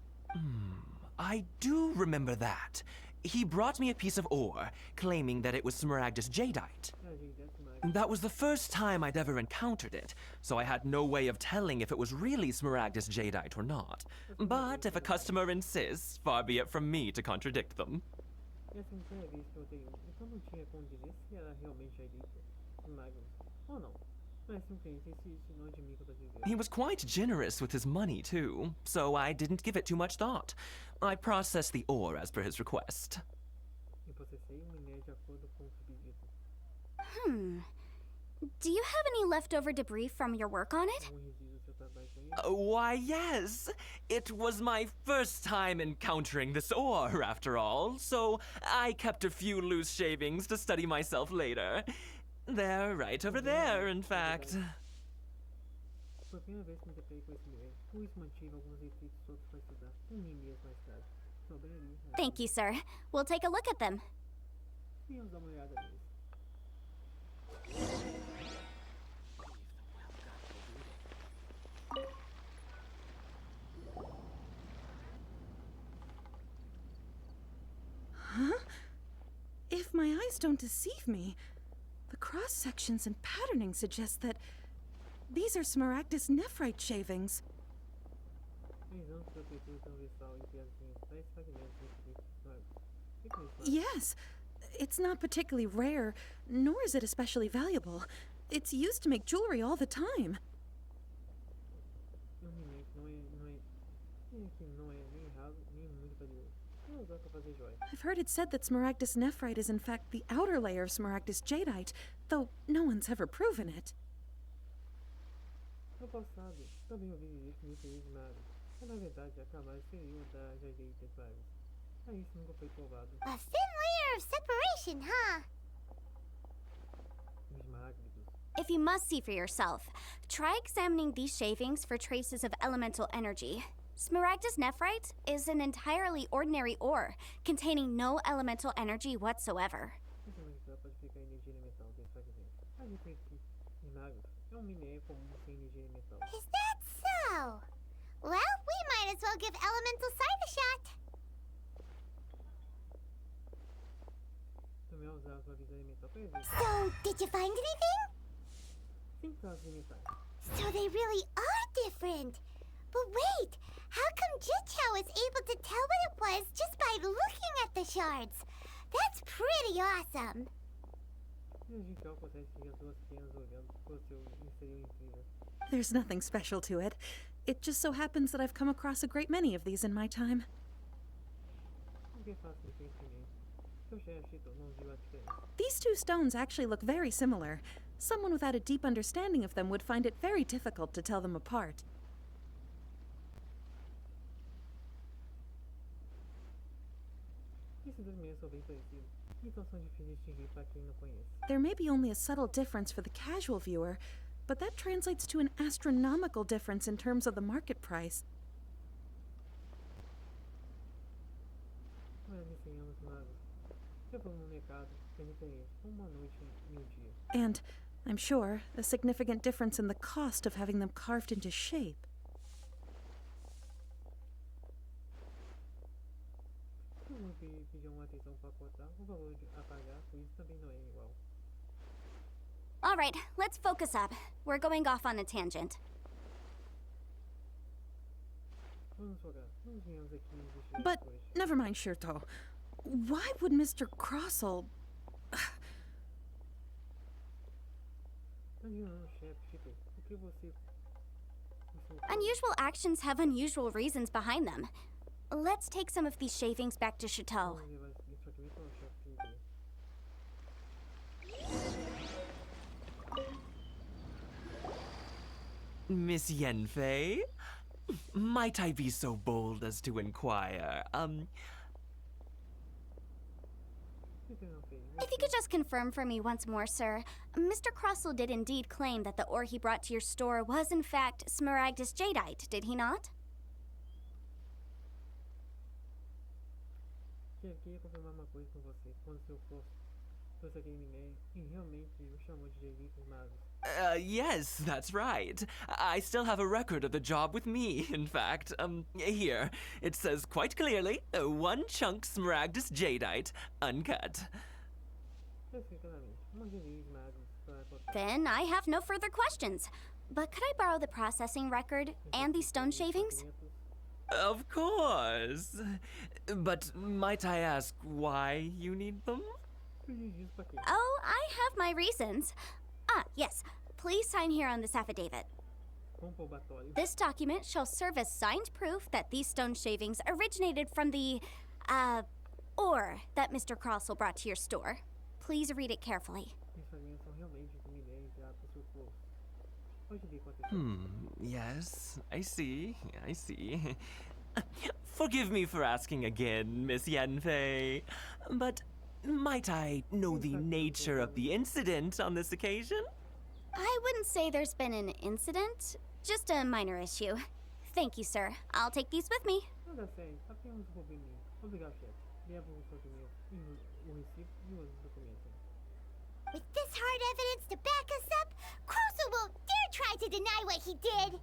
Speaker 10: I do remember that. He brought me a piece of ore, claiming that it was Smaragdus Jadeite.
Speaker 1: Ah, gente, essa imagem.
Speaker 10: That was the first time I'd ever encountered it, so I had no way of telling if it was really Smaragdus Jadeite or not. But if a customer insists, far be it from me to contradict them.
Speaker 1: Essa não foi a vez que eu dei então não tinha como dizer se era realmente Jadeita esmagos ou não. Mas simplesmente insiste não de mim quando dizer.
Speaker 10: He was quite generous with his money, too, so I didn't give it too much thought. I processed the ore as per his request.
Speaker 1: Eu processei o minério de acordo com o pedido.
Speaker 4: Do you have any leftover debris from your work on it?
Speaker 1: Algum resíduo do seu trabalho com ele?
Speaker 10: Why, yes. It was my first time encountering this ore, after all, so I kept a few loose shavings to study myself later. They're right over there, in fact.
Speaker 1: Foi a primeira vez que me deparei com esse Liyue. Com isso mantive alguns retritos soltos para estudar. Mesmo mais tarde. Sobre ali.
Speaker 4: Thank you, sir. We'll take a look at them.
Speaker 1: Vamos dar uma olhada neles.
Speaker 9: Huh? If my eyes don't deceive me, the cross sections and patterning suggest that these are Smaragdus nephrite shavings. Yes, it's not particularly rare, nor is it especially valuable. It's used to make jewelry all the time. I've heard it said that Smaragdus nephrite is in fact the outer layer of Smaragdus jadeite, though no one's ever proven it.
Speaker 1: No passado, também ouvi dizer que níveis magos, mas na verdade a mais seriam da jadeite magos. Mas isso nunca foi provado.
Speaker 3: A thin layer of separation, huh?
Speaker 1: Os magos.
Speaker 4: If you must see for yourself, try examining these shavings for traces of elemental energy. Smaragdus nephrite is an entirely ordinary ore, containing no elemental energy whatsoever.
Speaker 3: Is that so? Well, we might as well give elemental sight a shot. So, did you find anything? So they really are different. But wait, how come Jichao was able to tell what it was just by looking at the shards? That's pretty awesome.
Speaker 9: There's nothing special to it. It just so happens that I've come across a great many of these in my time. These two stones actually look very similar. Someone without a deep understanding of them would find it very difficult to tell them apart. There may be only a subtle difference for the casual viewer, but that translates to an astronomical difference in terms of the market price. And, I'm sure, a significant difference in the cost of having them carved into shape.
Speaker 4: All right, let's focus up. We're going off on a tangent.
Speaker 9: But never mind, Shirto. Why would Mr. Crossell...
Speaker 4: Unusual actions have unusual reasons behind them. Let's take some of these shavings back to Chateau.
Speaker 10: Miss Yanfei? Might I be so bold as to inquire,
Speaker 4: If you could just confirm for me once more, sir. Mr. Crossell did indeed claim that the ore he brought to your store was in fact Smaragdus jadeite, did he not?
Speaker 10: Yes, that's right. I still have a record of the job with me, in fact. Here. It says quite clearly, 1 chunk Smaragdus jadeite, uncut.
Speaker 4: Then I have no further questions. But could I borrow the processing record and these stone shavings?
Speaker 10: Of course. But might I ask why you need them?
Speaker 4: Oh, I have my reasons. Ah, yes. Please sign here on this affidavit. This document shall serve as signed proof that these stone shavings originated from the, ore that Mr. Crossell brought to your store. Please read it carefully.
Speaker 10: Yes, I see. Forgive me for asking again, Miss Yanfei, but might I know the nature of the incident on this occasion?
Speaker 4: I wouldn't say there's been an incident, just a minor issue. Thank you, sir. I'll take these with me.
Speaker 1: Nada sério, apenas um probleminha. Obrigado, chefe. Leva os documentos e o recibo e os documentos.
Speaker 3: With this hard evidence to back us up, Crusoe won't dare try to deny what he did.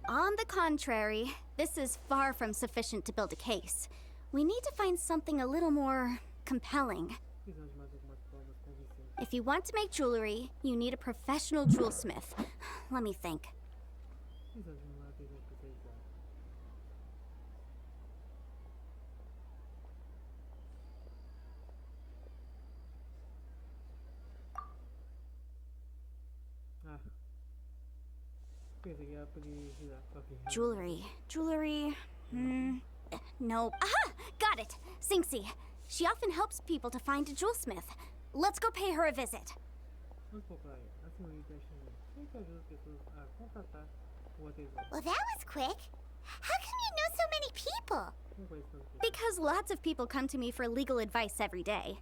Speaker 4: On the contrary, this is far from sufficient to build a case. We need to find something a little more compelling.
Speaker 1: Precisamos de mais algumas provas convincentes.
Speaker 4: If you want to make jewelry, you need a professional jewelsmith. Let me think.
Speaker 1: Precisamos de um artesão especializado. Ah. Pensei que ia poder girar com a pirra.
Speaker 4: Jewelry. Nope. Aha! Got it! Sinxie. She often helps people to find a jewelsmith. Let's go pay her a visit.
Speaker 1: Vamos procurar a senhorita Shin. Sempre ajuda as pessoas a contratar o artesão.
Speaker 3: Well, that was quick. How come you know so many people?
Speaker 1: Não conheço tantas pessoas.
Speaker 4: Because lots of people come to me for legal advice every day.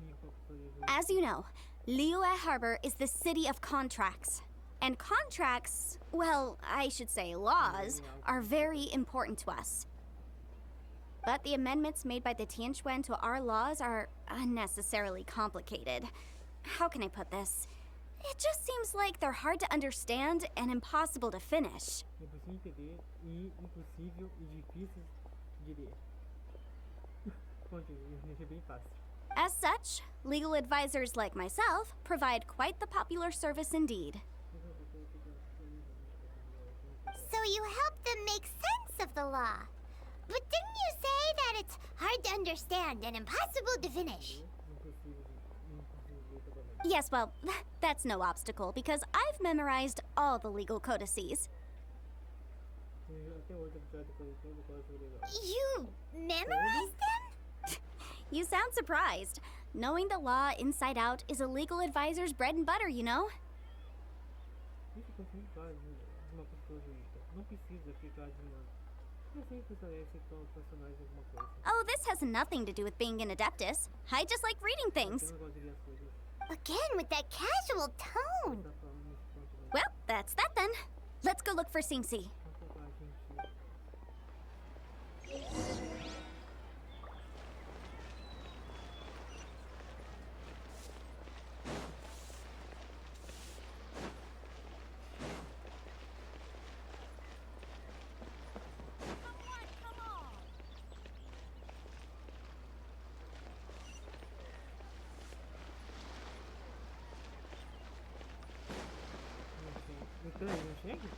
Speaker 1: Minha professora de
Speaker 4: As you know, Liyue Harbor is the city of contracts. And contracts, well, I should say laws, are very important to us. But the amendments made by the Tianquan to our laws are unnecessarily complicated. How can I put this? It just seems like they're hard to understand and impossible to finish.
Speaker 1: Impossível entender e impossível e difícil de ler. Continue, deixa bem fácil.
Speaker 4: As such, legal advisors like myself provide quite the popular service indeed.
Speaker 3: So you help them make sense of the law. But didn't you say that it's hard to understand and impossible to finish?
Speaker 4: Yes, well, that's no obstacle because I've memorized all the legal codices.
Speaker 1: Até hoje eu preciso de código legal.
Speaker 3: You memorized them?
Speaker 4: You sound surprised. Knowing the law inside out is a legal advisor's bread and butter, you know?
Speaker 1: Isso eu consegui claro de uma pessoa jurídica. Não precisa ficar adivinhando. Eu sempre saber se estão personagens alguma coisa.
Speaker 4: Oh, this has nothing to do with being an adeptus. I just like reading
Speaker 1: Eu
Speaker 4: things.
Speaker 1: não gosto de ler as coisas
Speaker 3: Again, with that casual tone.
Speaker 1: dessa forma nesse ponto, né?
Speaker 4: Well, that's that then. Let's go look for Sinxie.
Speaker 1: Vamos procurar a gente. Então, não chega?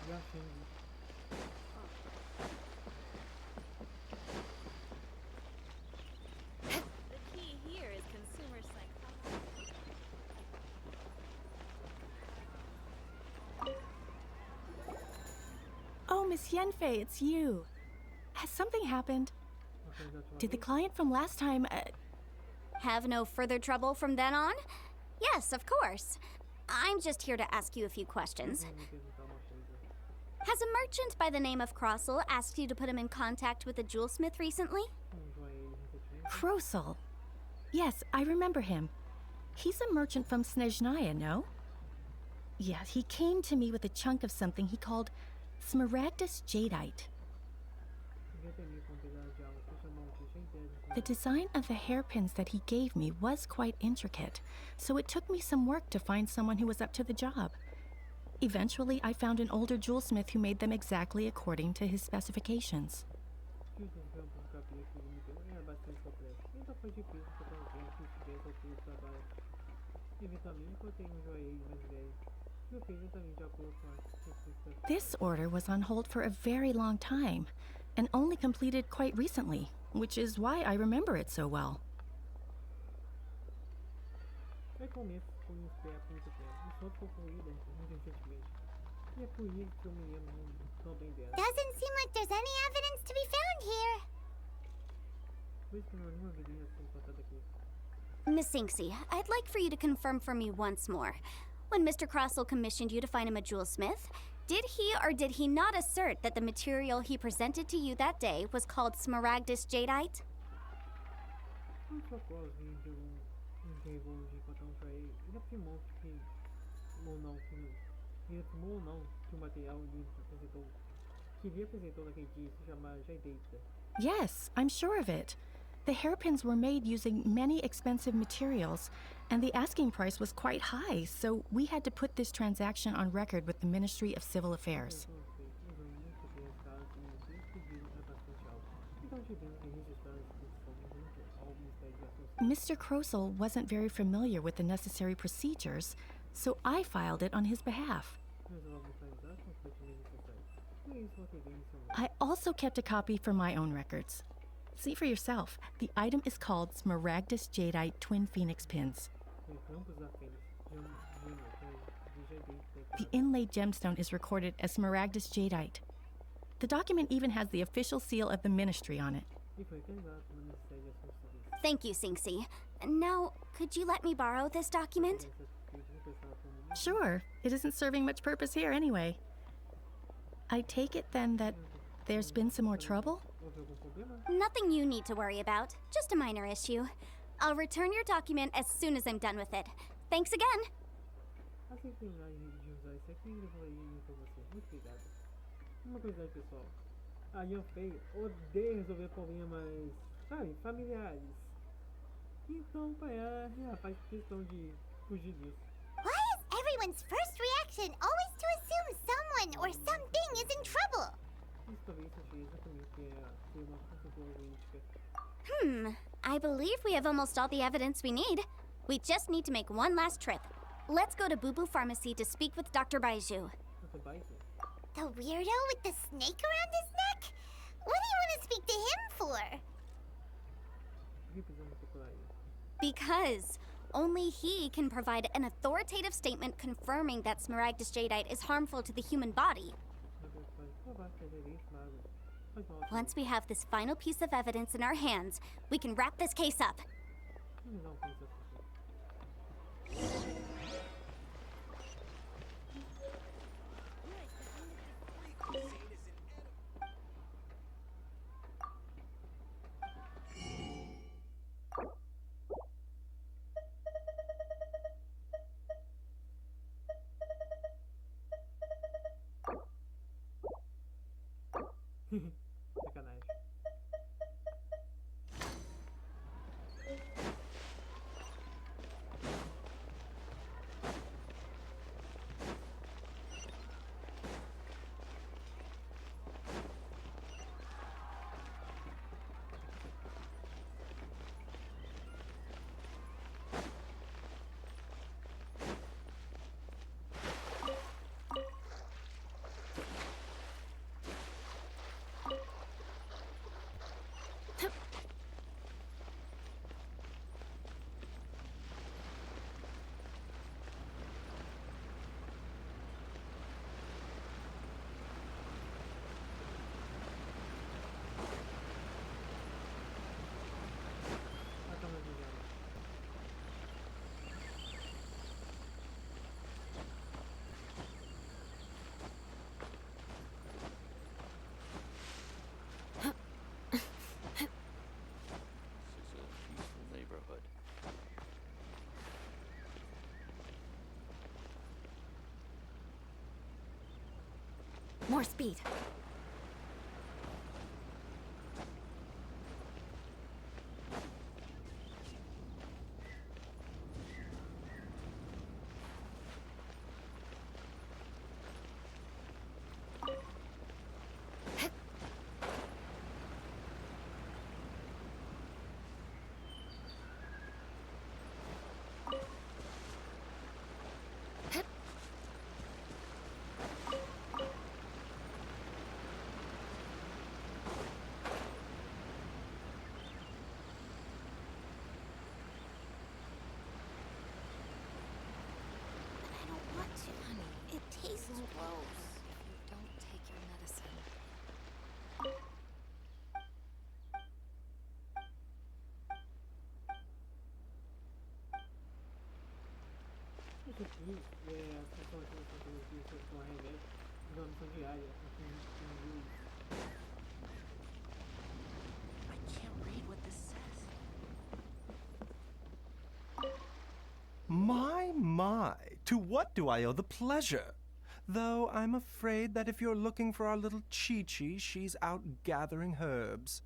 Speaker 1: Já chega.
Speaker 11: The key here is consumer psychology.
Speaker 12: Oh, Miss Yenfei, it's you. Has something happened? Did the client from last time,
Speaker 4: Have no further trouble from then on? Yes, of course. I'm just here to ask you a few questions.
Speaker 1: Vou me perguntar uma coisa.
Speaker 4: Has a merchant by the name of Crossel asked you to put him in contact with a jewelsmith recently?
Speaker 1: Vamos jogar ele recentemente.
Speaker 12: Krosel? Yes, I remember him. He's a merchant from Snezhnaya, no? Yeah, he came to me with a chunk of something he called smaragdus jadeite.
Speaker 1: Devia ter lido com um pedaço de algo que chamou um ficha inteiro de
Speaker 12: The design of the hairpins that he gave me was quite intricate, so it took me some work to find someone who was up to the job. Eventually, I found an older jewelsmith who made them exactly according to his specifications.
Speaker 1: que os campos do capítulo que me deu era bastante complexo. Então foi difícil encontrar alguém que estivesse ao do trabalho. Eventualmente encontrei um joalheiro mais velho. E eu fiz exatamente de acordo com as especificações.
Speaker 12: This order was on hold for a very long time, and only completed quite recently, which is why I remember it so well.
Speaker 1: Foi começo com um espera por muito tempo. E só ficou concluída muito recentemente. E é por isso que eu me lembro tão bem dela.
Speaker 3: Doesn't seem like there's any evidence to be found here.
Speaker 1: Por isso que não há nenhuma evidência sendo encontrada aqui.
Speaker 4: Miss Sinxie, I'd like for you to confirm for me once more. When Mr. Crossel commissioned you to find him a jewelsmith, did he or did he not assert that the material he presented to you that day was called smaragdus jadeite?
Speaker 1: Não só posso vir de um entregou de cotão pra ele, ele afirmou ou não que o material lhe apresentou, que lhe apresentou naquele dia se chama Jaideita.
Speaker 12: Yes, I'm sure of it. The hairpins were made using many expensive materials, and the asking price was quite high, so we had to put this transaction on record with the Ministry of Civil Affairs. Mr. Krosel wasn't very familiar with the necessary procedures, so I filed it on his behalf. I also kept a copy for my own records. See for yourself. The item is called Smaragdus Jadeite Twin Phoenix Pins. The inlaid gemstone is recorded as Smaragdus Jadeite. The document even has the official seal of the ministry on it.
Speaker 4: Thank you, Singsi. Now, could you let me borrow this document?
Speaker 12: Sure. It isn't serving much purpose here anyway. I take it then that there's been some more trouble?
Speaker 4: Nothing you need to worry about. Just a minor issue. I'll return your document as soon as I'm done with it. Thanks again.
Speaker 1: Uma coisa aí, pessoal. A Yanfei odeia resolver problemas, sabe, familiares. Então, para ela, ela faz questão de fugir disso.
Speaker 3: Why is everyone's first reaction always to assume someone or something is in trouble?
Speaker 1: Isso talvez seja exatamente o que é ser uma consultora jurídica.
Speaker 4: I believe we have almost all the evidence we need. We just need to make one last trip. Let's go to Boo Boo Pharmacy to speak with Dr. Baiju.
Speaker 1: Dr. Baiju?
Speaker 3: The weirdo with the snake around his neck? What do you want to speak to him for?
Speaker 4: Because only he can provide an authoritative statement confirming that Smaragdus Jadeite is harmful to the human body. Once we have this final piece of evidence in our hands, we can wrap this case up.
Speaker 1: Sacanagem.
Speaker 5: More speed.
Speaker 3: It tastes gross.
Speaker 5: You don't take your medicine.
Speaker 1: Isso aqui é a situação aqui que você toma remédio de uma missão diária aqui em Liyue.
Speaker 5: I can't read what this says.
Speaker 13: My, to what do I owe the pleasure? Though I'm afraid that if you're looking for our little Chi-Chi, she's out gathering herbs.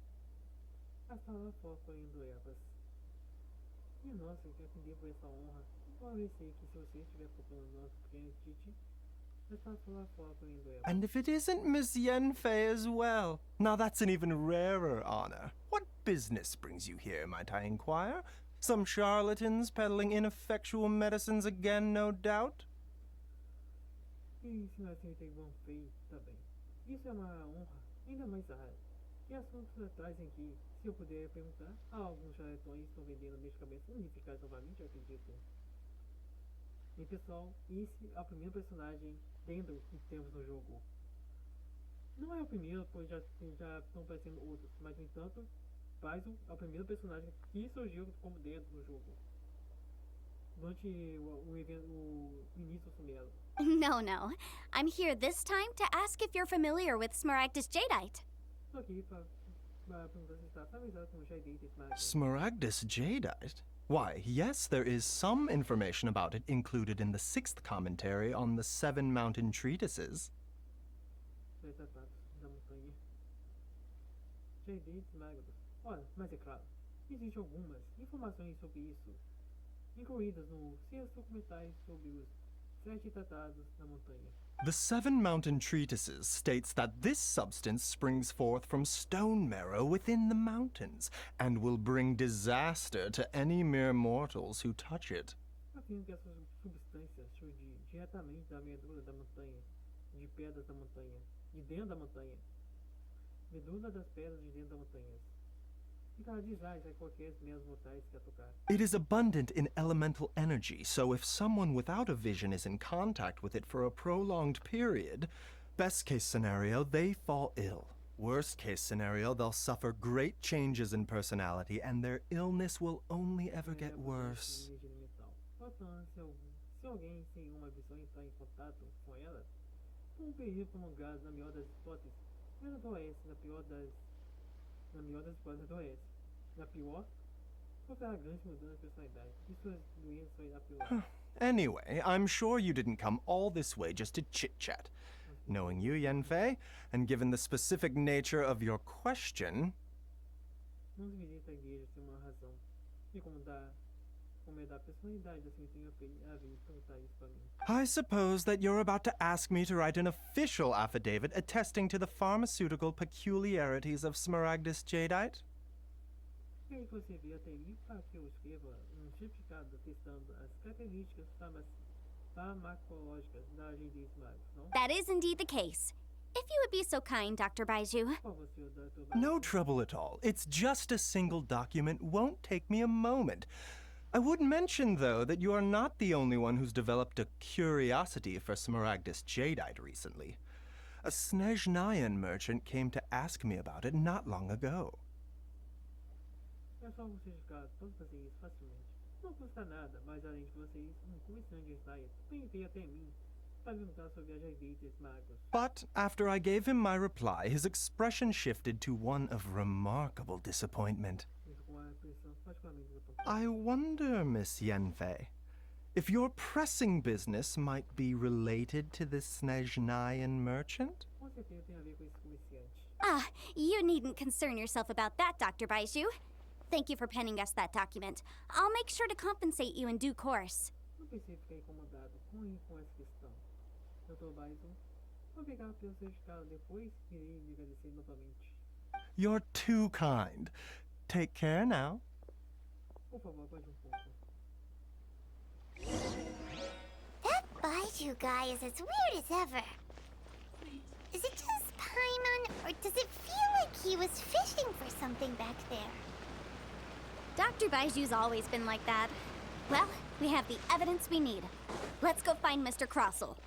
Speaker 1: A sala foca em Doebas. E nossa, eu atendi por essa honra. Eu receio que se você estiver procurando nosso pequeno Titi, essa sala foca em Doebas.
Speaker 13: And if it isn't Miss Yenfei as well? Now that's an even rarer honor. What business brings you here, might I inquire? Some charlatans peddling ineffectual medicines again, no doubt?
Speaker 1: E se nós vão feio, tá bem. Isso é uma honra, ainda mais rara. Que assuntos trazem que, se eu puder perguntar, há alguns charlatões que estão vendendo medicamentos unificados novamente, eu acredito. E pessoal, esse é o primeiro personagem dentro que temos no jogo. Não é o primeiro, pois já estão aparecendo outros, mas no entanto, Baizu é o primeiro personagem que surgiu como dentro do jogo. Durante o início do Sumero.
Speaker 4: No. I'm here this time to ask if you're familiar with Smaragdus Jadeite.
Speaker 1: Estou aqui para perguntar se está familiarizado com o Jadeite Smaragdus.
Speaker 13: Smaragdus Jadeite? Why, yes, there is some information about it included in the 6th commentary on the 7 mountain treatises.
Speaker 1: Da montanha. Jadeite Smaragdus. Ora, mas é claro, existem algumas informações sobre isso, incluídas no 6º comentário sobre os 7 tratados da montanha.
Speaker 13: The 7 mountain treatises states that this substance springs forth from stone marrow within the mountains, and will bring disaster to any mere mortals who touch it.
Speaker 1: Afirma que essas substâncias surgem diretamente da medula da montanha, de pedras da montanha, de dentro da montanha. Medula das pedras de dentro da montanha.
Speaker 13: It is abundant in elemental energy, so if someone without a vision is in contact with it for a prolonged period, best case scenario, they fall ill. Worst case scenario, they'll suffer great changes in personality and their illness will only ever get worse.
Speaker 1: Se alguém sem uma visão entrar em contato com ela, por um período prolongado, na melhor das hipóteses, ela adoece, na pior das hipóteses adoece. Na pior, sofrerá grandes mudanças de personalidade. E suas doenças irá piorar.
Speaker 13: Anyway, I'm sure you didn't come all this way just to chit-chat. Knowing you, Yenfei, and given the specific nature of your question...
Speaker 1: Não visita a igreja sem uma razão. E como é da personalidade, assim, tenho a vir perguntar isso para mim.
Speaker 13: I suppose that you're about to ask me to write an official affidavit attesting to the pharmaceutical peculiarities of Smaragdus Jadeite?
Speaker 1: Queria que você veja até mim para que eu escreva certificado atestando as características farmacológicas da Jadeite Smaragdus, não?
Speaker 4: That is indeed the case. If you would be so kind, Dr. Baizu.
Speaker 13: No trouble at all. It's just a single document. Won't take me a moment. I would mention, though, that you are not the only one who's developed a curiosity for Smaragdus Jadeite recently. A Snezhnayan merchant came to ask me about it not long ago.
Speaker 1: É só um certificado, pode fazer isso facilmente. Não custa nada, mas além de vocês, comerciante de Snyder também veio até mim para perguntar sobre a Jadeite Smaragdus.
Speaker 13: But after I gave him my reply, his expression shifted to one of remarkable disappointment. I wonder, Miss Yenfei, if your pressing business might be related to this Snezhnayan merchant?
Speaker 1: Com certeza tem a ver com esse comerciante.
Speaker 4: Ah, you needn't concern yourself about that, Dr. Baizu. Thank you for penning us that document. I'll make sure to compensate you in due course.
Speaker 1: Não precisa ficar incomodado com essa questão. Dr. Baizu, vou pegar pelo certificado depois e irei lhe agradecer novamente.
Speaker 13: You're too kind. Take care now.
Speaker 1: Por favor, pode pouco.
Speaker 3: That Baizu guy is as weird as ever. Is it just Paimon, or does it feel like he was fishing for something back there?
Speaker 4: Dr. Baizu's always been like that. Well, we have the evidence we need. Let's go find Mr. Crossell.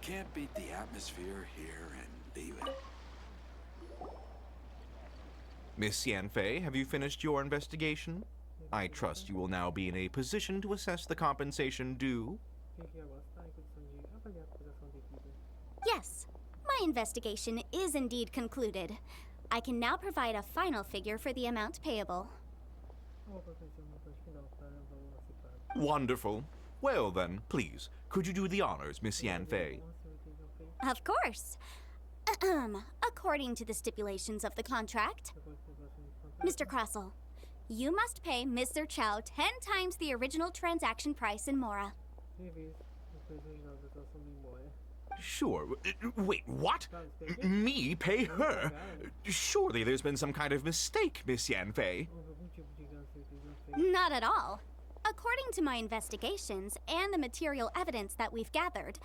Speaker 14: can't beat the atmosphere here in Liyue.
Speaker 8: Miss Yanfei, have you finished your investigation? I trust you will now be in a position to assess the compensation due.
Speaker 4: Yes, my investigation is indeed concluded. I can now provide a final figure for the amount payable.
Speaker 8: Wonderful. Well then, please, could you do the honors, Miss Yanfei?
Speaker 4: Of course. According to the stipulations of the contract, Mr. Crossell, you must pay Mr. Chow 10 times the original transaction price in Mora.
Speaker 8: Sure. Wait, what? Me pay her? Surely there's been some kind of mistake, Miss Yanfei.
Speaker 4: Not at all. According to my investigations and the material evidence that we've gathered,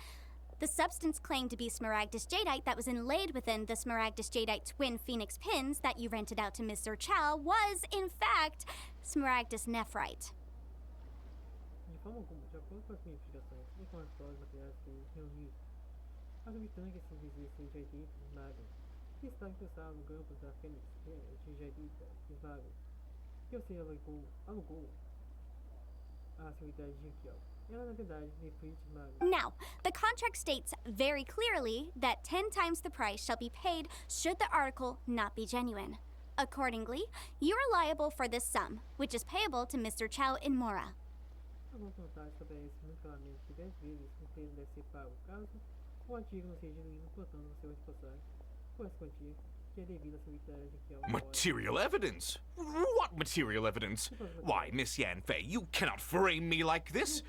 Speaker 4: the substance claimed to be smaragdus jadeite that was inlaid within the smaragdus jadeite twin phoenix pins that you rented out to Mr. Chow was, in fact, smaragdus nephrite. Now, the contract states very clearly that 10 times the price shall be paid should the article not be genuine. Accordingly, you are liable for this sum, which is payable to Mr. Chow in Mora.
Speaker 8: Material evidence? What material evidence? Why, Miss Yanfei, you cannot frame me like this.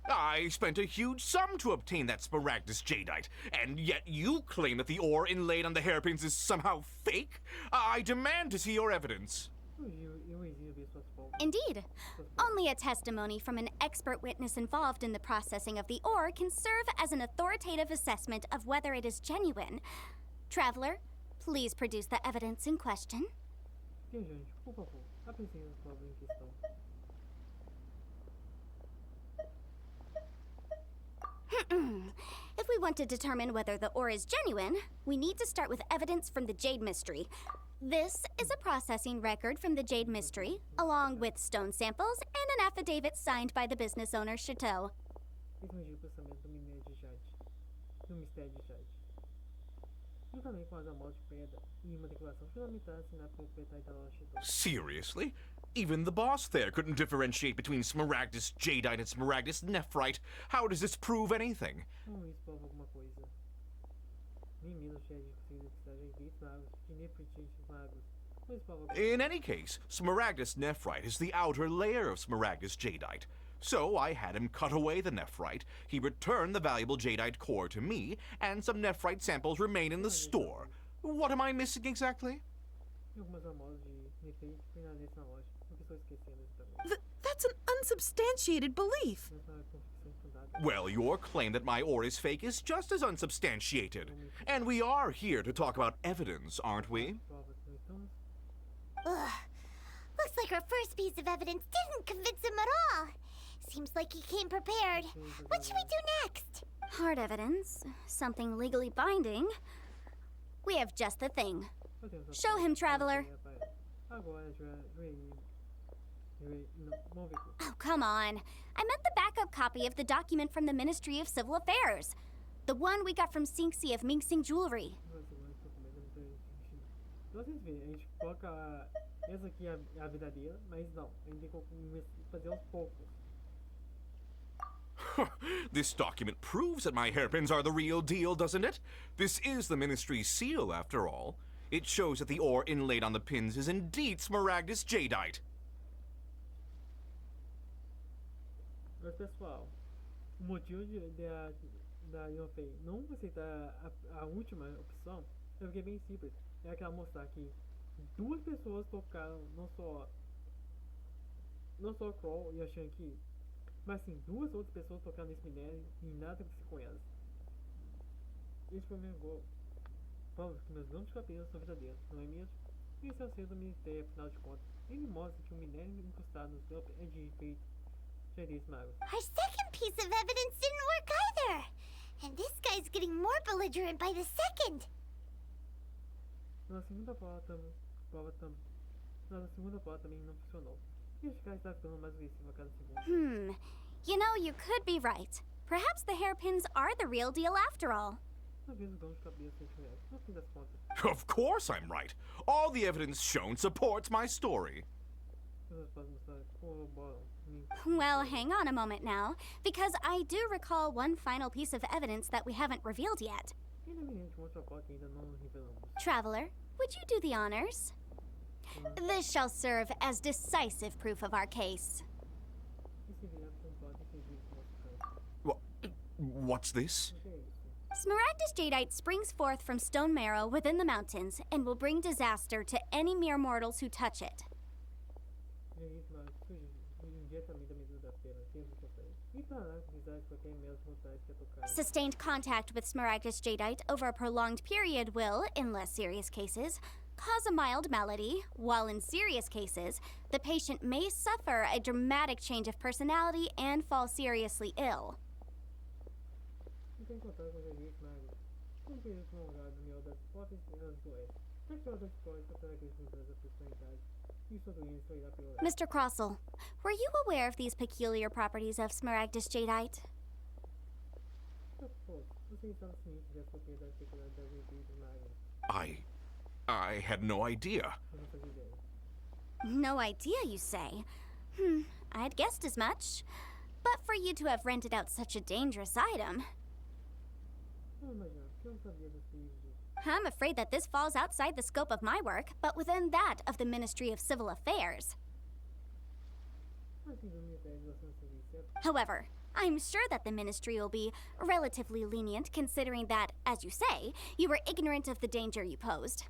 Speaker 8: I spent a huge sum to obtain that smaragdus jadeite, and yet you claim that the ore inlaid on the hairpins is somehow fake? I demand to see your evidence.
Speaker 4: Indeed. Only a testimony from an expert witness involved in the processing of the ore can serve as an authoritative assessment of whether it is genuine. Traveler, please produce the evidence in question. If we want to determine whether the ore is genuine, we need to start with evidence from the Jade Mystery. This is a processing record from the Jade Mystery, along with stone samples and an affidavit signed by the business owner, Chateau.
Speaker 8: Seriously? Even the boss there couldn't differentiate between smaragdus jadeite and smaragdus nephrite. How does this prove anything? In any case, smaragdus nephrite is the outer layer of smaragdus jadeite. So I had him cut away the nephrite, he returned the valuable jadeite core to me, and some nephrite samples remain in the store. What am I missing exactly?
Speaker 9: That's an unsubstantiated belief.
Speaker 8: Well, your claim that my ore is fake is just as unsubstantiated. And we are here to talk about evidence, aren't we?
Speaker 3: Ugh. Looks like our first piece of evidence didn't convince him at all. Seems like he came prepared. What should we do next?
Speaker 4: Hard evidence. Something legally binding. We have just the thing. Show him, Traveler. Oh, come on. I meant the backup copy of the document from the Ministry of Civil Affairs. The one we got from Sinxi of Mingsing Jewelry.
Speaker 8: This document proves that my hairpins are the real deal, doesn't it? This is the Ministry's seal, after all. It shows that the ore inlaid on the pins is indeed smaragdus jadeite.
Speaker 1: Mas pessoal, o motivo da Yonfei não aceitar a última opção é porque é bem simples. É que ela mostrar que duas pessoas tocaram, não só o Kroll e a Shanky, mas sim duas outras pessoas tocaram nesse minério e nada aconteceu com elas. Esse foi o meu gol. Prova que meus grandes cabelos são verdadeiros, não é mesmo? Esse é o selo do Ministério, afinal de contas. Ele mostra que o minério encostado no campo é de efeito.
Speaker 3: Our second piece of evidence didn't work either. And this guy's getting more belligerent by the second.
Speaker 1: Na segunda prova também não funcionou. E os caras estão ficando mais agressivos a cada segundo.
Speaker 4: You know, you could be right. Perhaps the hairpins are the real deal after all.
Speaker 1: Talvez o dom de cabeça seja real. No fim das contas.
Speaker 8: Of course I'm right. All the evidence shown supports my story.
Speaker 4: Well, hang on a moment now, because I do recall one final piece of evidence that we haven't revealed yet. Traveler, would you do the honors? This shall serve as decisive proof of our case.
Speaker 8: What's this?
Speaker 4: Smaragdus jadeite springs forth from stone marrow within the mountains and will bring disaster to any mere mortals who touch it. Sustained contact with Smaragdus jadeite over a prolonged period will, in less serious cases, cause a mild malady, while in serious cases, the patient may suffer a dramatic change of personality and fall seriously ill. Mr. Crossell, were you aware of these peculiar properties of Smaragdus jadeite?
Speaker 8: I had no idea.
Speaker 4: No idea, you say? I'd guessed as much. But for you to have rented out such a dangerous item... I'm afraid that this falls outside the scope of my work, but within that of the Ministry of Civil Affairs. However, I'm sure that the Ministry will be relatively lenient considering that, as you say, you were ignorant of the danger you posed.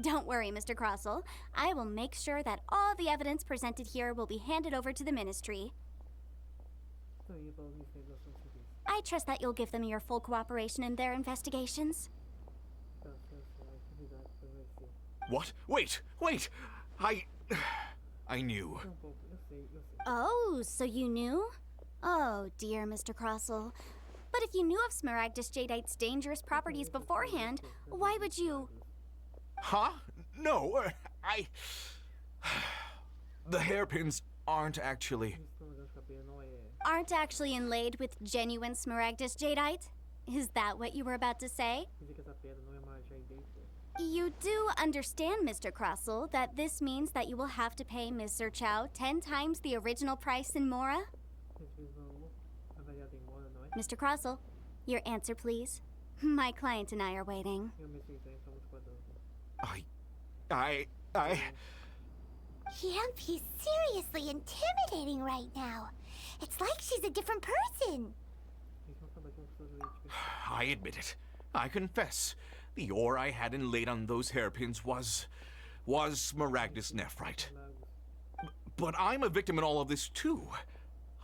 Speaker 4: Don't worry, Mr. Crossell. I will make sure that all the evidence presented here will be handed over to the Ministry. I trust that you'll give them your full cooperation in their investigations.
Speaker 8: What? Wait! I knew.
Speaker 4: Oh, so you knew? Oh, dear, Mr. Crossell. But if you knew of Smaragdus jadeite's dangerous properties beforehand, why would you...
Speaker 8: Huh? No, The hairpins aren't actually...
Speaker 4: Aren't actually inlaid with genuine Smaragdus jadeite? Is that what you were about to say? You do understand, Mr. Crossell, that this means that you will have to pay Ms. Zerchow 10 times the original price in Mora? Mr. Crossell, your answer, please. My client and I are waiting.
Speaker 3: Yep, he's seriously intimidating right now. It's like she's a different person.
Speaker 8: I admit it. I confess. The ore I had inlaid on those hairpins was Smaragdus nephrite. But I'm a victim in all of this, too.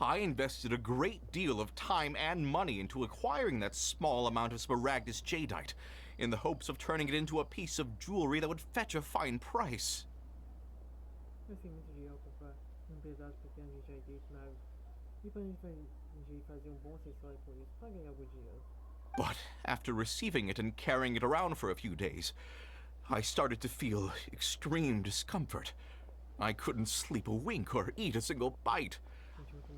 Speaker 8: I invested a great deal of time and money into acquiring that small amount of Smaragdus jadeite, in the hopes of turning it into a piece of jewelry that would fetch a fine price. But after receiving it and carrying it around for a few days, I started to feel extreme discomfort. I couldn't sleep a wink or eat a single bite.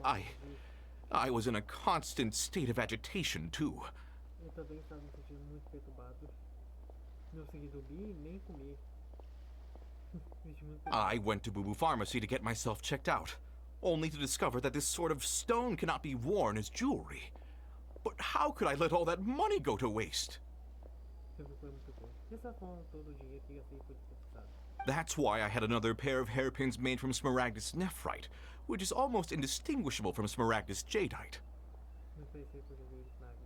Speaker 8: I was in a constant state of agitation, too. I went to Boo Boo Pharmacy to get myself checked out, only to discover that this sort of stone cannot be worn as jewelry. But how could I let all that money go to waste? That's why I had another pair of hairpins made from Smaragdus nephrite, which is almost indistinguishable from Smaragdus jadeite.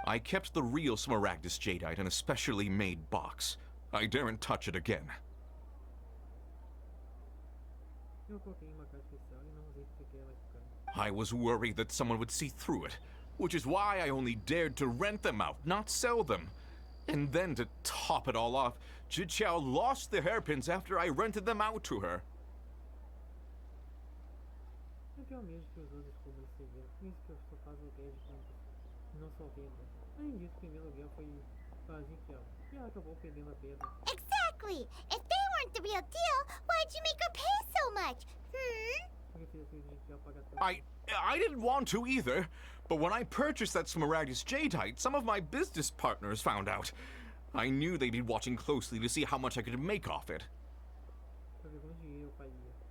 Speaker 8: I kept the real Smaragdus jadeite in a specially made box. I daren't touch it again. I was worried that someone would see through it, which is why I only dared to rent them out, not sell them. And then to top it all off, Zhiqiao lost the hairpins after I rented them out to her.
Speaker 1: Eu tenho medo que os outros descubram esse segredo, por isso que eu só faço aluguel de campos, e não só venda. Além disso, o primeiro aluguel foi para a Ezequiel, e ela acabou perdendo a Pedro.
Speaker 3: Exactly! If they weren't the real deal, why'd you make her pay so much?
Speaker 8: I didn't want to either, but when I purchased that Smaragdus Jadeite, some of my business partners found out. I knew they'd be watching closely to see how much I could make off it.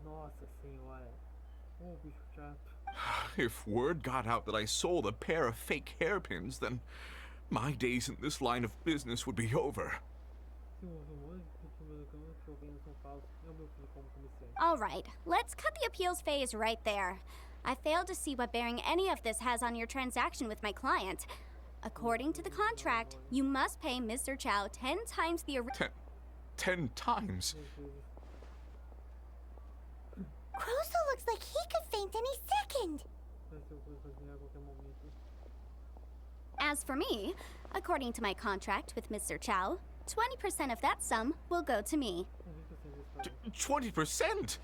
Speaker 1: Nossa senhora. Oh, bicho chato.
Speaker 8: If word got out that I sold a pair of fake hairpins, then my days in this line of business would be over.
Speaker 4: All right, let's cut the appeals phase right there. I failed to see what bearing any of this has on your transaction with my client. According to the contract, you must pay Mr. Chow 10 times the
Speaker 8: 10 times?
Speaker 3: Crosel looks like he could faint any second.
Speaker 4: As for me, according to my contract with Mr. Chow, 20% of that sum will go to me.
Speaker 8: 20%?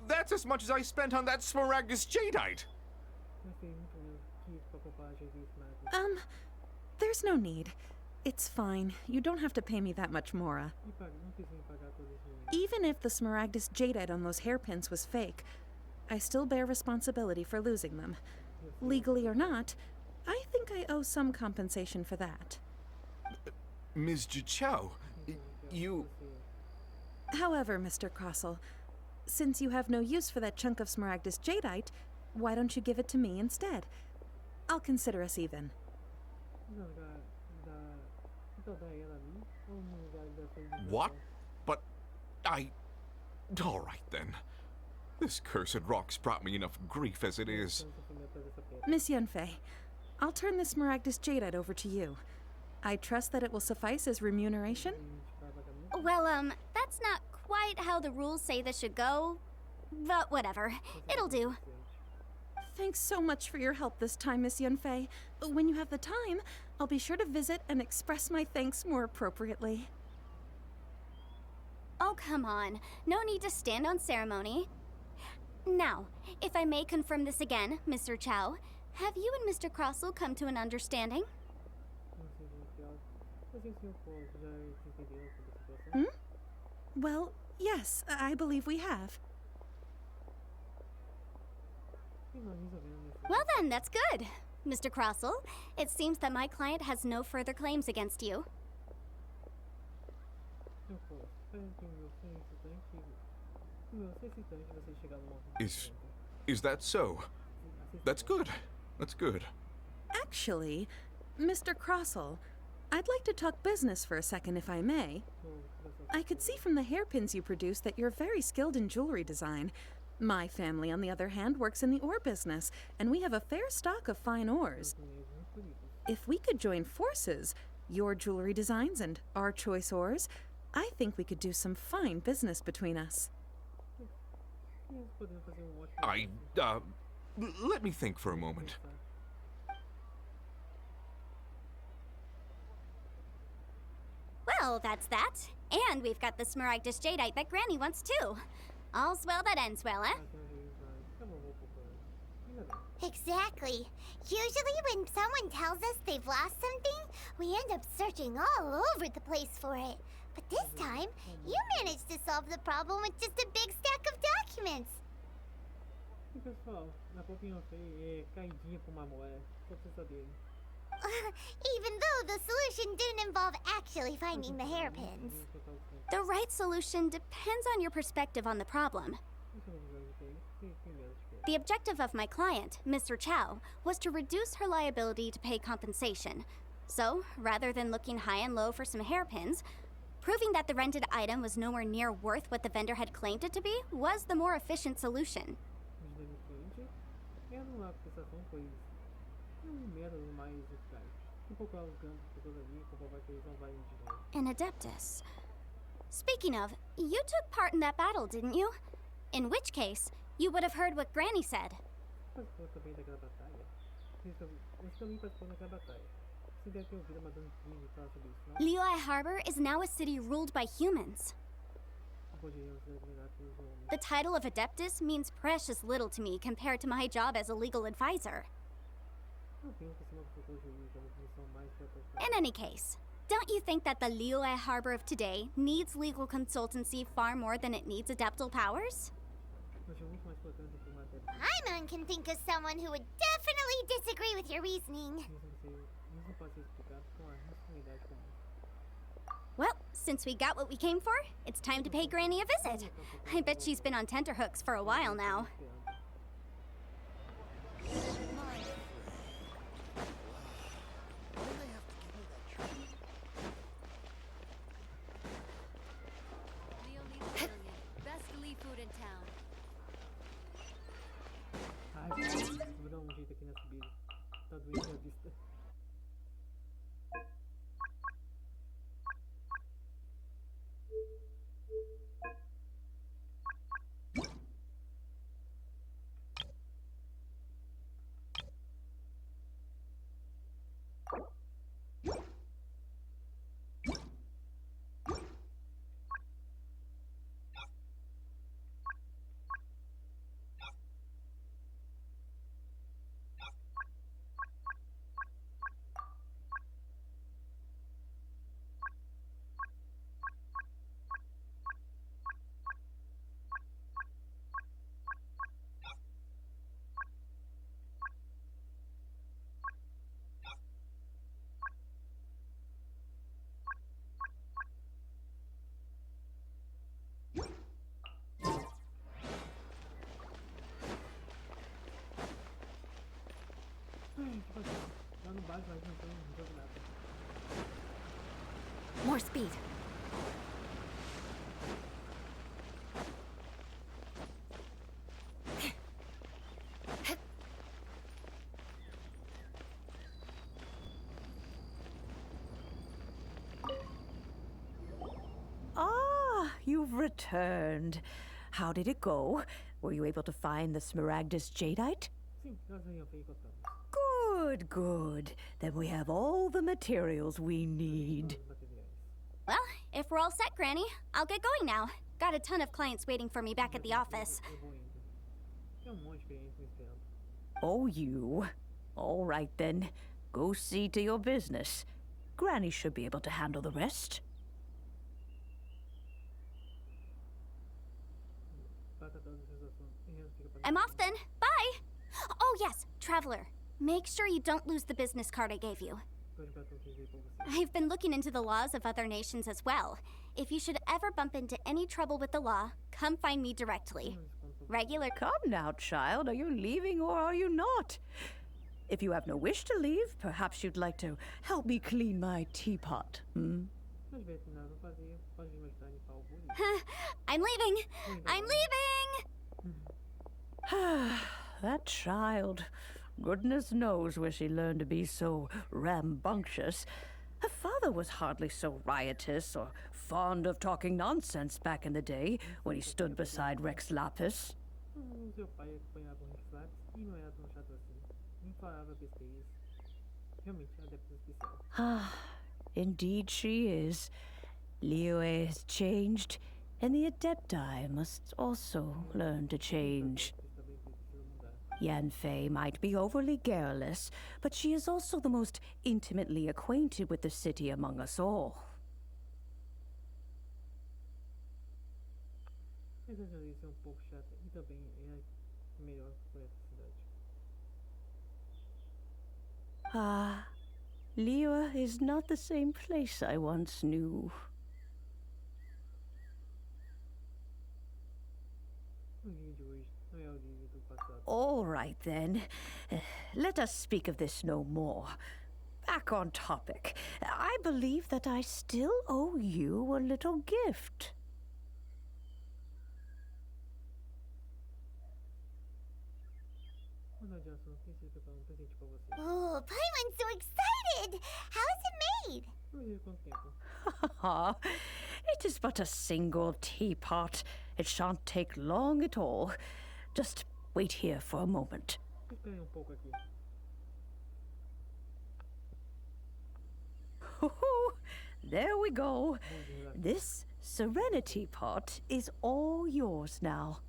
Speaker 8: That's as much as I spent on that Smaragdus Jadeite.
Speaker 9: There's no need. It's fine. You don't have to pay me that much, Mora. Even if the Smaragdus Jadeite on those hairpins was fake, I still bear responsibility for losing them. Legally or not, I think I owe some compensation for that.
Speaker 8: Ms. Jichao, you...
Speaker 9: However, Mr. Crosel, since you have no use for that chunk of Smaragdus Jadeite, why don't you give it to me instead? I'll consider us even.
Speaker 8: What? But all right then. This cursed rock's brought me enough grief as it is.
Speaker 9: Miss Yunfei, I'll turn this Smaragdus Jadeite over to you. I trust that it will suffice as remuneration?
Speaker 4: Well, that's not quite how the rules say this should go, but whatever. It'll do.
Speaker 9: Thanks so much for your help this time, Miss Yunfei. When you have the time, I'll be sure to visit and express my thanks more appropriately.
Speaker 4: Oh, come on. No need to stand on ceremony. Now, if I may confirm this again, Mr. Chow, have you and Mr. Crosel come to an understanding?
Speaker 9: Well, yes, I believe we have.
Speaker 4: Well then, that's good. Mr. Crosel, it seems that my client has no further claims against you.
Speaker 8: Is that so? That's good. That's good.
Speaker 9: Actually, Mr. Crosel, I'd like to talk business for a second, if I may. I could see from the hairpins you produced that you're very skilled in jewelry design. My family, on the other hand, works in the ore business, and we have a fair stock of fine ores. If we could join forces, your jewelry designs and our choice ores, I think we could do some fine business between us.
Speaker 8: Let me think for a moment.
Speaker 4: Well, that's that. And we've got the Smaragdus Jadeite that Granny wants too. All's well that ends well, eh?
Speaker 3: Exactly. Usually when someone tells us they've lost something, we end up searching all over the place for it. But this time, you managed to solve the problem with just a big stack of documents. Even though the solution didn't involve actually finding the hairpins.
Speaker 4: The right solution depends on your perspective on the problem. The objective of my client, Mr. Chow, was to reduce her liability to pay compensation. So, rather than looking high and low for some hairpins, proving that the rented item was nowhere near worth what the vendor had claimed it to be was the more efficient solution. An Adeptus. Speaking of, you took part in that battle, didn't you? In which case, you would have heard what Granny said. Liyue Harbor is now a city ruled by humans.
Speaker 1: Poderíamos ser admirados pelos homens.
Speaker 4: The title of Adeptus means precious little to me compared to my job as a legal advisor.
Speaker 1: Não penso que uma consultora jurídica é uma posição mais proporcional.
Speaker 4: In any case, don't you think that the Liyue harbor of today needs legal consultancy far more than it needs adeptal powers?
Speaker 1: Eu acho muito mais importante que uma adepta.
Speaker 3: Paimon can think of someone who would definitely disagree with your reasoning.
Speaker 1: Isso pode ser explicado com a racionalidade comum.
Speaker 4: Well, since we got what we came for, it's time to pay Granny a visit. I bet she's been on tenterhooks for a while now.
Speaker 5: Leo needs a million. Best Lee food in town.
Speaker 1: Ai, vou dar jeito aqui na subida. Tá doendo a vista. Lá no bairro, mas não tem jogo nada.
Speaker 5: More speed.
Speaker 2: Ah, you've returned. How did it go? Were you able to find the Smaragdus Jadeite?
Speaker 1: Sim, nós encontramos.
Speaker 2: Good, good. Then we have all the materials we need.
Speaker 4: Well, if we're all set, Granny, I'll get going now. Got a ton of clients waiting for me back at the office.
Speaker 2: Oh, you. All right, then. Go see to your business. Granny should be able to handle the rest.
Speaker 4: I'm off then. Bye! Oh, yes, Traveler. Make sure you don't lose the business card I gave you. I've been looking into the laws of other nations as well. If you should ever bump into any trouble with the law, come find me directly. Regular.
Speaker 2: Come now, child. Are you leaving or are you not? If you have no wish to leave, perhaps you'd like to help me clean my teapot, hmm?
Speaker 4: I'm leaving! I'm leaving!
Speaker 2: That child. Goodness knows where she learned to be so rambunctious. Her father was hardly so riotous or fond of talking nonsense back in the day when he stood beside Rex Lapis. Ah, indeed she is. Liyue has changed, and the Adepti must also learn to change. Yanfei might be overly garrulous, but she is also the most intimately acquainted with the city among us all. Ah, Liyue is not the same place I once knew. All right, then. Let us speak of this no more. Back on topic. I believe that I still owe you a little gift.
Speaker 3: Oh, Paimon's so excited! How is it made?
Speaker 2: It is but a single teapot. It shan't take long at all. Just wait here for a moment. There we go. This Serenity Pot is all yours now.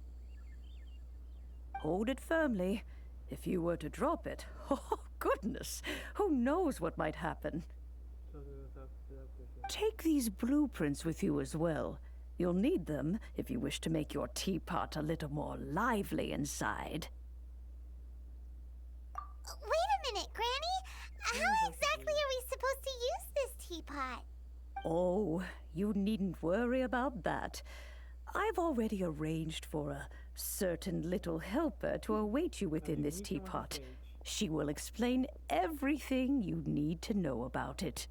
Speaker 2: Hold it firmly. If you were to drop it, oh goodness, who knows what might happen. Take these blueprints with you as well. You'll need them if you wish to make your teapot a little more lively inside.
Speaker 3: Wait a minute, Granny. How exactly are we supposed to use this teapot?
Speaker 2: Oh, you needn't worry about that. I've already arranged for a certain little helper to await you within this teapot. She will explain everything you need to know about it.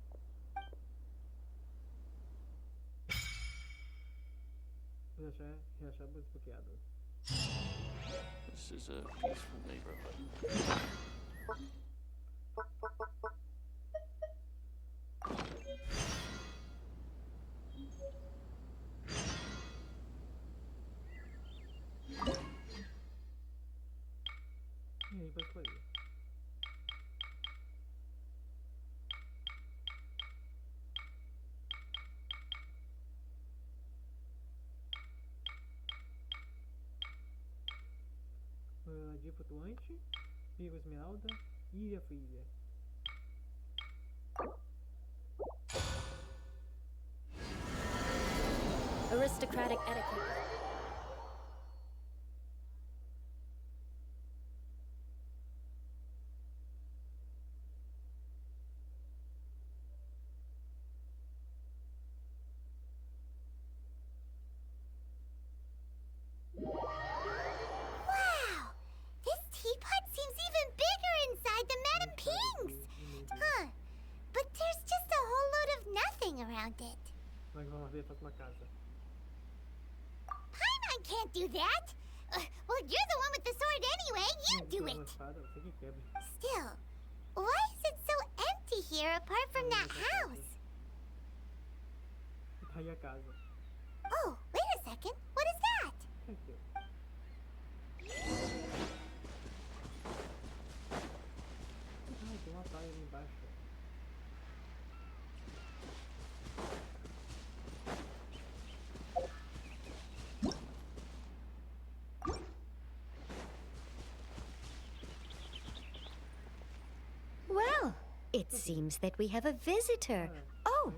Speaker 15: This is a peaceful neighborhood.
Speaker 1: Dia flutuante, Pico Esmeralda, Ilha Fria.
Speaker 11: Aristocratic etiquette.
Speaker 3: Paimon can't do that. Well, you're the one with the sword anyway. You do it. Still, why is it so empty here apart from that house? Oh, wait a second. What is that?
Speaker 16: Well, it seems that we have a visitor. Oh!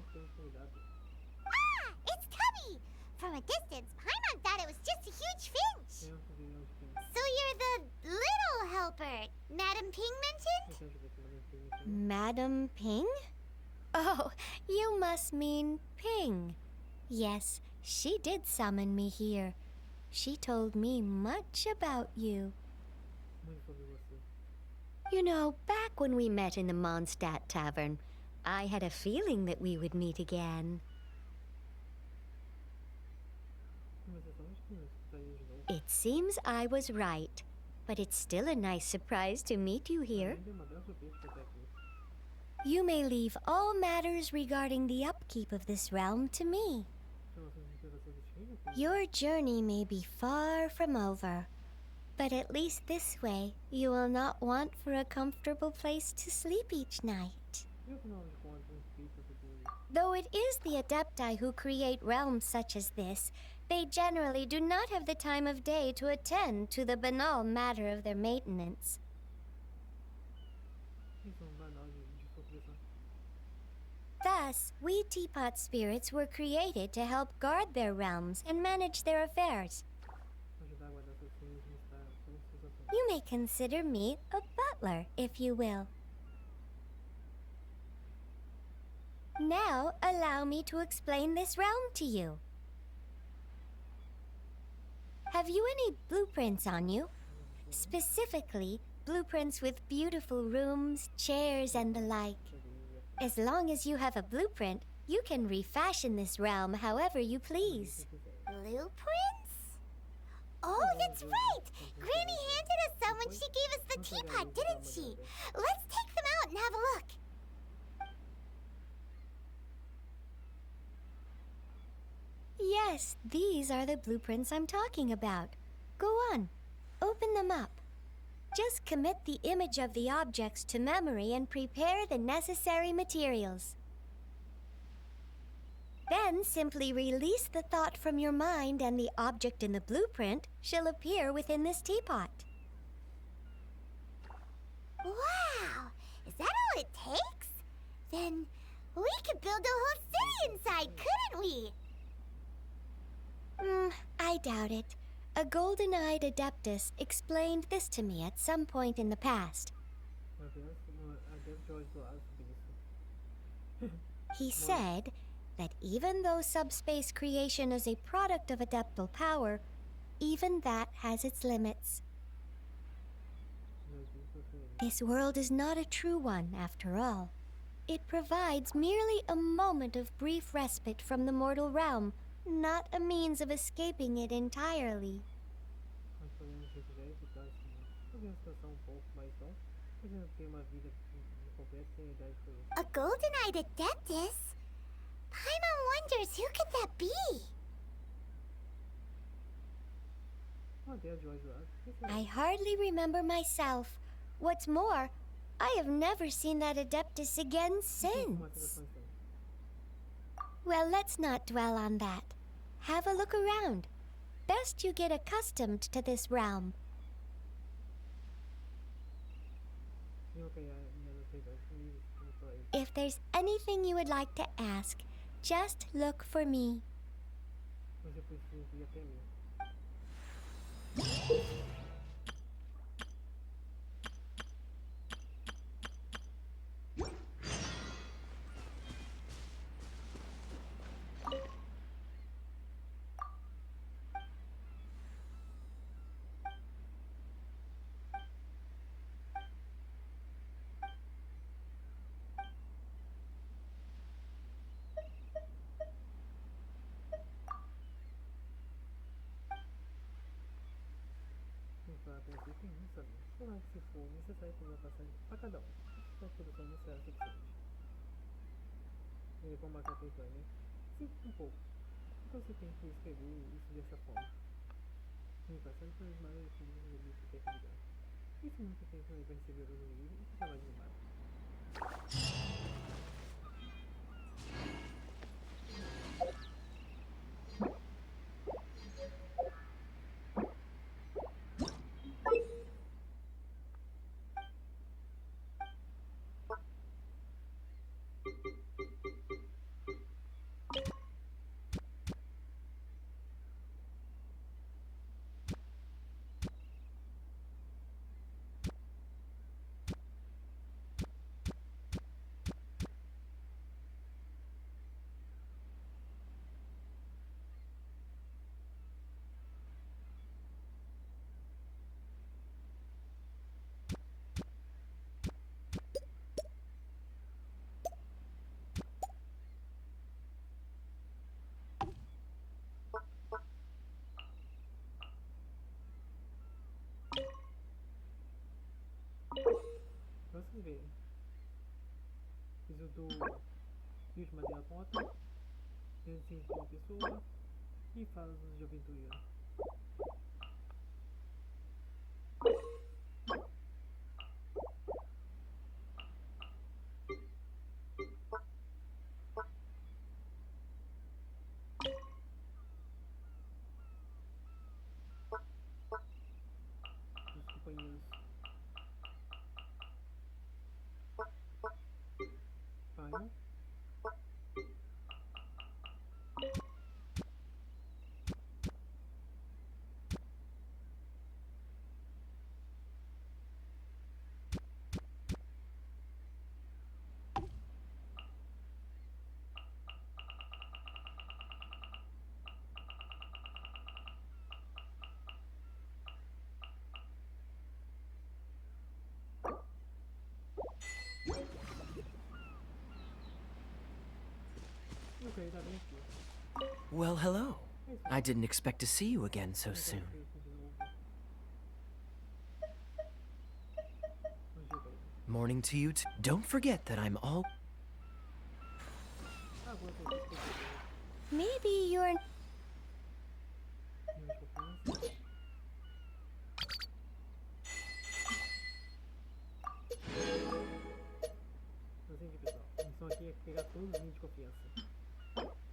Speaker 3: Ah! It's Tubby! From a distance, Paimon thought it was just a huge finch. So you're the little helper Madam Ping mentioned?
Speaker 16: Madam Ping? Oh, you must mean Ping. Yes, she did summon me here. She told me much about you. You know, back when we met in the Mondstadt Tavern, I had a feeling that we would meet again. It seems I was right, but it's still a nice surprise to meet you here. You may leave all matters regarding the upkeep of this realm to me. Your journey may be far from over, but at least this way you will not want for a comfortable place to sleep each night. Though it is the Adepti who create realms such as this, they generally do not have the time of day to attend to the banal matter of their maintenance. Thus, we teapot spirits were created to help guard their realms and manage their affairs. You may consider me a butler, if you will. Now, allow me to explain this realm to you. Have you any blueprints on you? Specifically, blueprints with beautiful rooms, chairs, and the like. As long as you have a blueprint, you can refashion this realm however you please.
Speaker 3: Blueprints? Oh, that's right! Granny handed us some when she gave us the teapot, didn't she? Let's take them out and have a look.
Speaker 16: Yes, these are the blueprints I'm talking about. Go on, open them up. Just commit the image of the objects to memory and prepare the necessary materials. Then simply release the thought from your mind and the object in the blueprint shall appear within this teapot.
Speaker 3: Wow! Is that all it takes? Then we could build a whole city inside, couldn't we?
Speaker 16: I doubt it. A golden-eyed adeptus explained this to me at some point in the past. He said that even though subspace creation is a product of adeptal power, even that has its limits. This world is not a true one, after all. It provides merely a moment of brief respite from the mortal realm, not a means of escaping it entirely.
Speaker 3: A golden-eyed adeptus? Paimon wonders who could that be?
Speaker 16: I hardly remember myself. What's more, I have never seen that adeptus again since. Well, let's not dwell on that. Have a look around. Best you get accustomed to this realm. If there's anything you would like to ask, just look for me.
Speaker 1: Se for necessário fazer uma passagem para cada um. A produção não será suficiente. Ele vai marcar território, né? Sim, um pouco. Então você tem que escrever isso dessa forma. Me passando pelos maiores filhos do livro que quer ligar. E se muito tempo ele vai receber o livro, isso já vai demais. Pra vocês verem. Fiz o do Rio de Madeira Ponta, desenho de uma pessoa e fases de aventureiro. Os companheiros. Paimon.
Speaker 17: Well, hello. I didn't expect to see you again so soon. Morning to you Don't forget that I'm all...
Speaker 16: Maybe you're...
Speaker 1: Então, assim, pessoal, a missão aqui é pegar todos os níveis de confiança.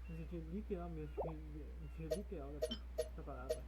Speaker 1: No sentido literal mesmo, no sentido literal da palavra.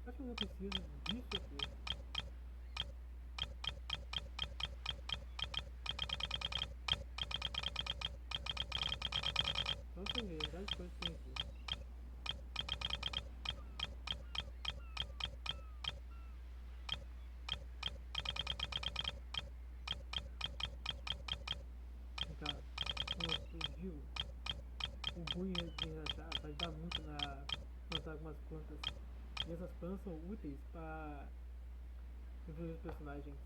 Speaker 1: Acho que eu não preciso disso aqui. Só pra ver, várias coisas que tem aqui. Então, como explodiu, o Bule de Relachá vai ajudar muito na plantar algumas plantas. E essas plantas são úteis para evoluir os personagens.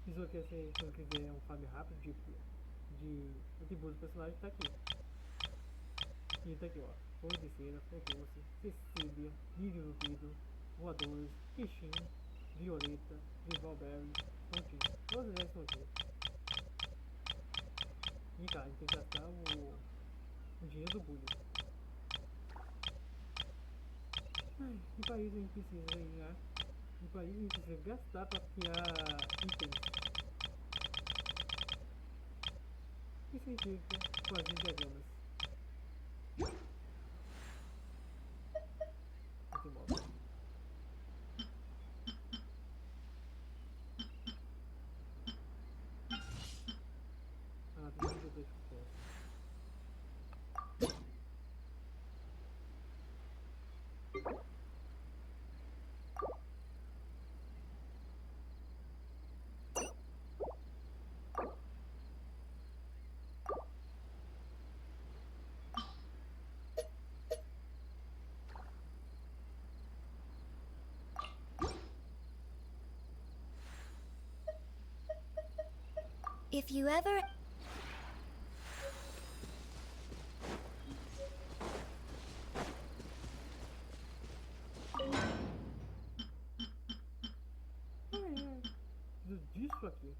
Speaker 1: Se você quiser um farm rápido de atributos do personagem, tá aqui. E tá aqui, ó. Flor de cera, flor doce, cecília, lírio nutrido, voadores, peixinho, violeta, rivalberry, pontinho. Todas elas estão aqui. E cara, a gente tem que gastar o dinheiro do Bule. Ai, que país a gente precisa ganhar? Que país a gente precisa gastar pra criar itens? O que significa fazer diagramas? Aqui mostra. Ah, tem que ver o
Speaker 16: If you ever...
Speaker 1: Preciso disso aqui.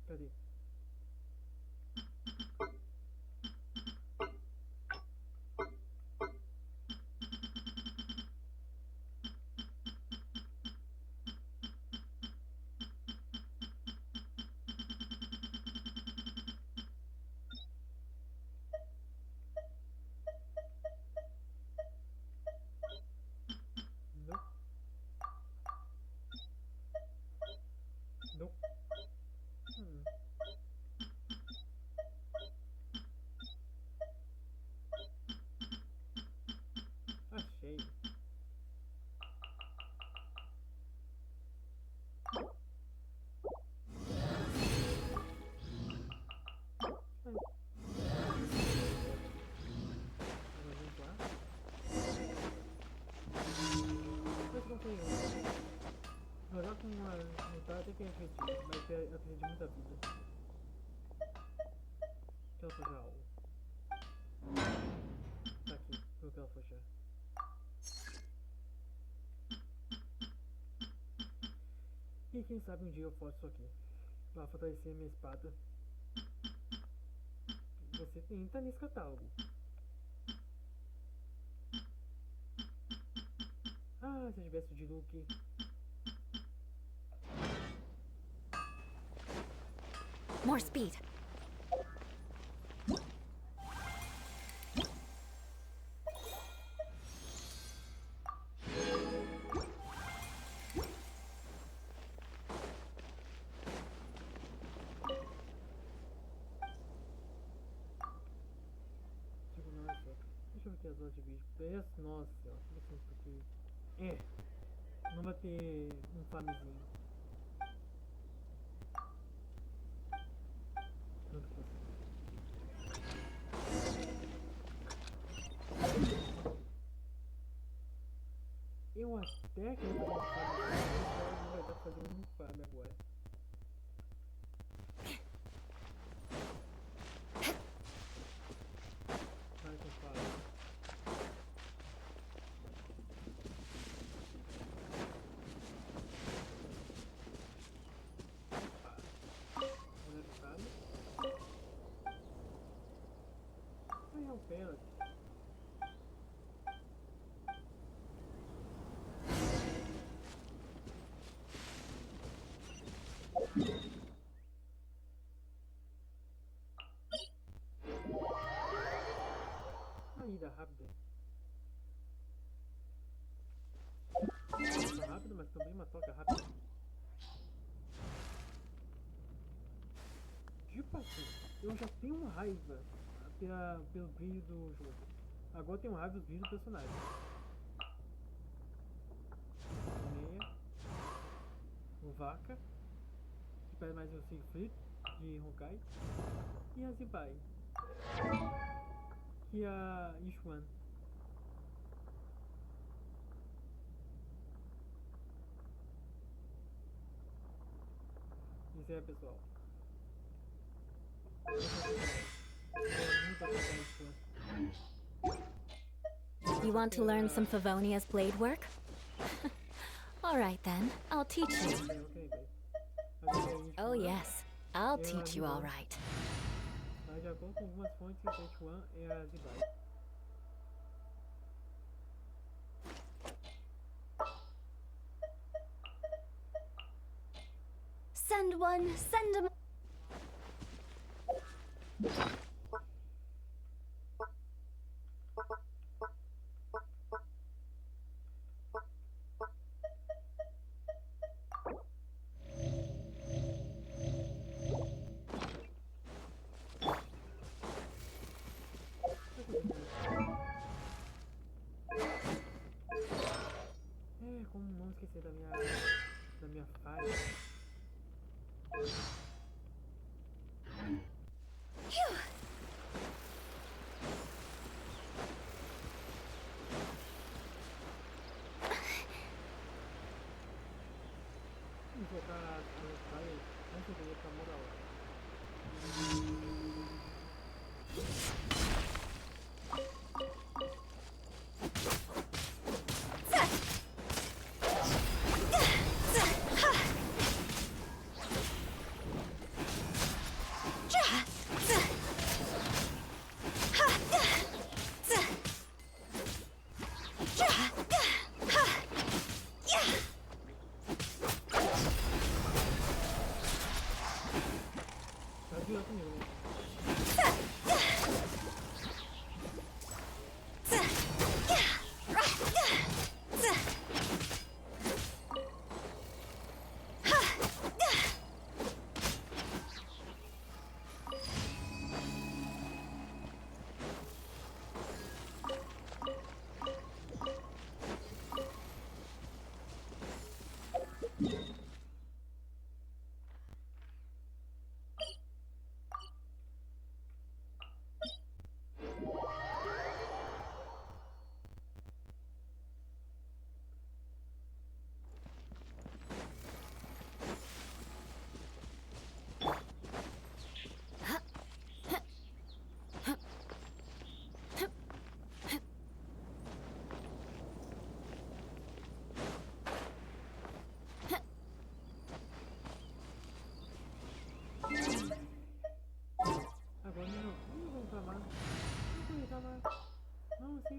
Speaker 1: Cadê? Não. Não. Achei. Agora vamos lá. Mas não tem jogar com uma lutar até que é efetivo, mas precisa de muita vida. Que ela for já algo. Tá aqui, foi o que ela for já. E quem sabe um dia eu faço isso aqui. Pra fortalecer a minha espada. Você tá nesse catálogo. Ah, se eu tivesse de look.
Speaker 4: More speed.
Speaker 1: Deixa eu ver aqui as horas de vídeo. Nossa, aqui. Não vai ter um farmzinho. Eu até que não vou não vai estar fazendo um farm agora. Vai com farm. Ida rápida. Uma rápida, mas também uma toca rápida. Tipo assim, eu já tenho raiva pelo brilho do jogo. Agora eu tenho raiva do brilho do personagem. Meia. O Vaca. Que parece mais um Siegfried de Honkai. E a Zibai. E a Yushuan. Isso aí, pessoal.
Speaker 4: You want to learn some Favonia's blade work? Alright then, I'll teach you. Oh yes, I'll teach you alright.
Speaker 1: Mas de acordo com algumas fontes, a Yushuan é a Zibai.
Speaker 4: Send one, send a...
Speaker 1: Como não esquecer da minha falha.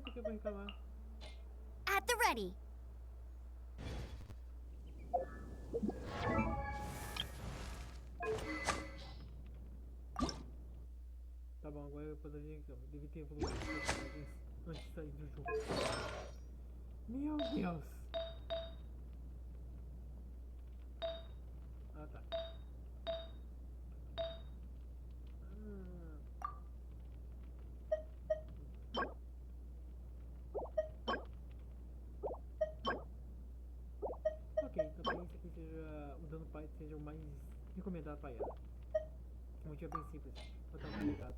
Speaker 1: tem porque pra reclamar.
Speaker 4: At the ready.
Speaker 1: Tá bom, agora eu poderia reclamar. Devia ter evoluído os personagens antes de sair do jogo. Meu Deus! Ah, tá. Ok, então talvez isso aqui seja o dano pai seja o mais recomendado para ela. O motivo é bem simples, botar um delegado.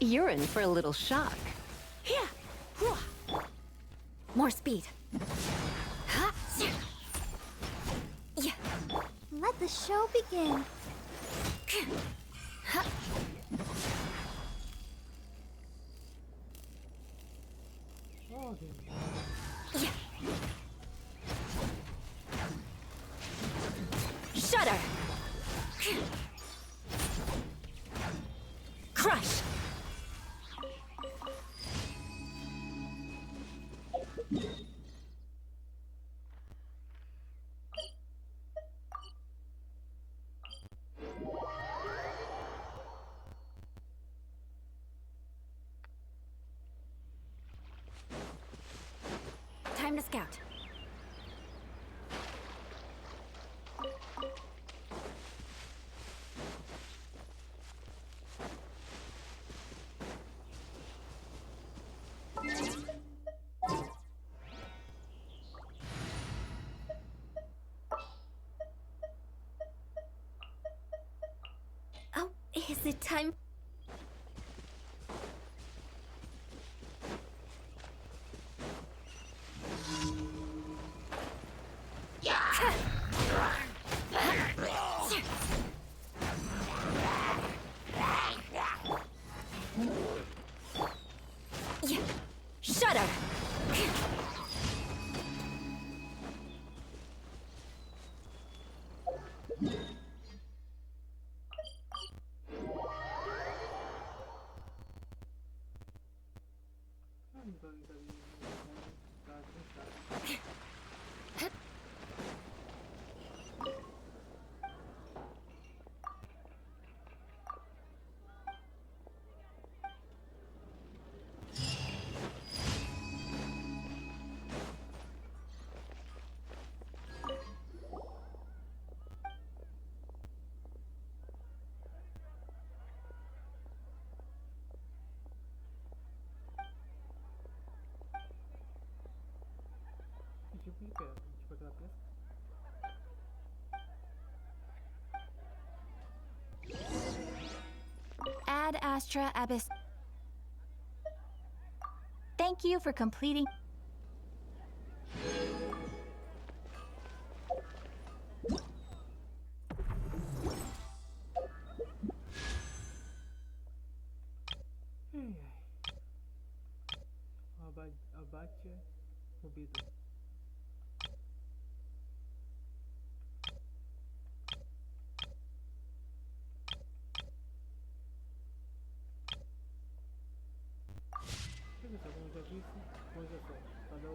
Speaker 18: You're in for a little shock.
Speaker 4: More speed.
Speaker 3: Let the show begin.
Speaker 1: Oh, Deus.
Speaker 4: Shudder. Crush. Time to scout. Oh, is it time? Shudder!
Speaker 1: Tipo aquela peça.
Speaker 12: Ad Astra Abyss. Thank you for completing.
Speaker 1: Abate movido. Como já disse, coisa só. Cada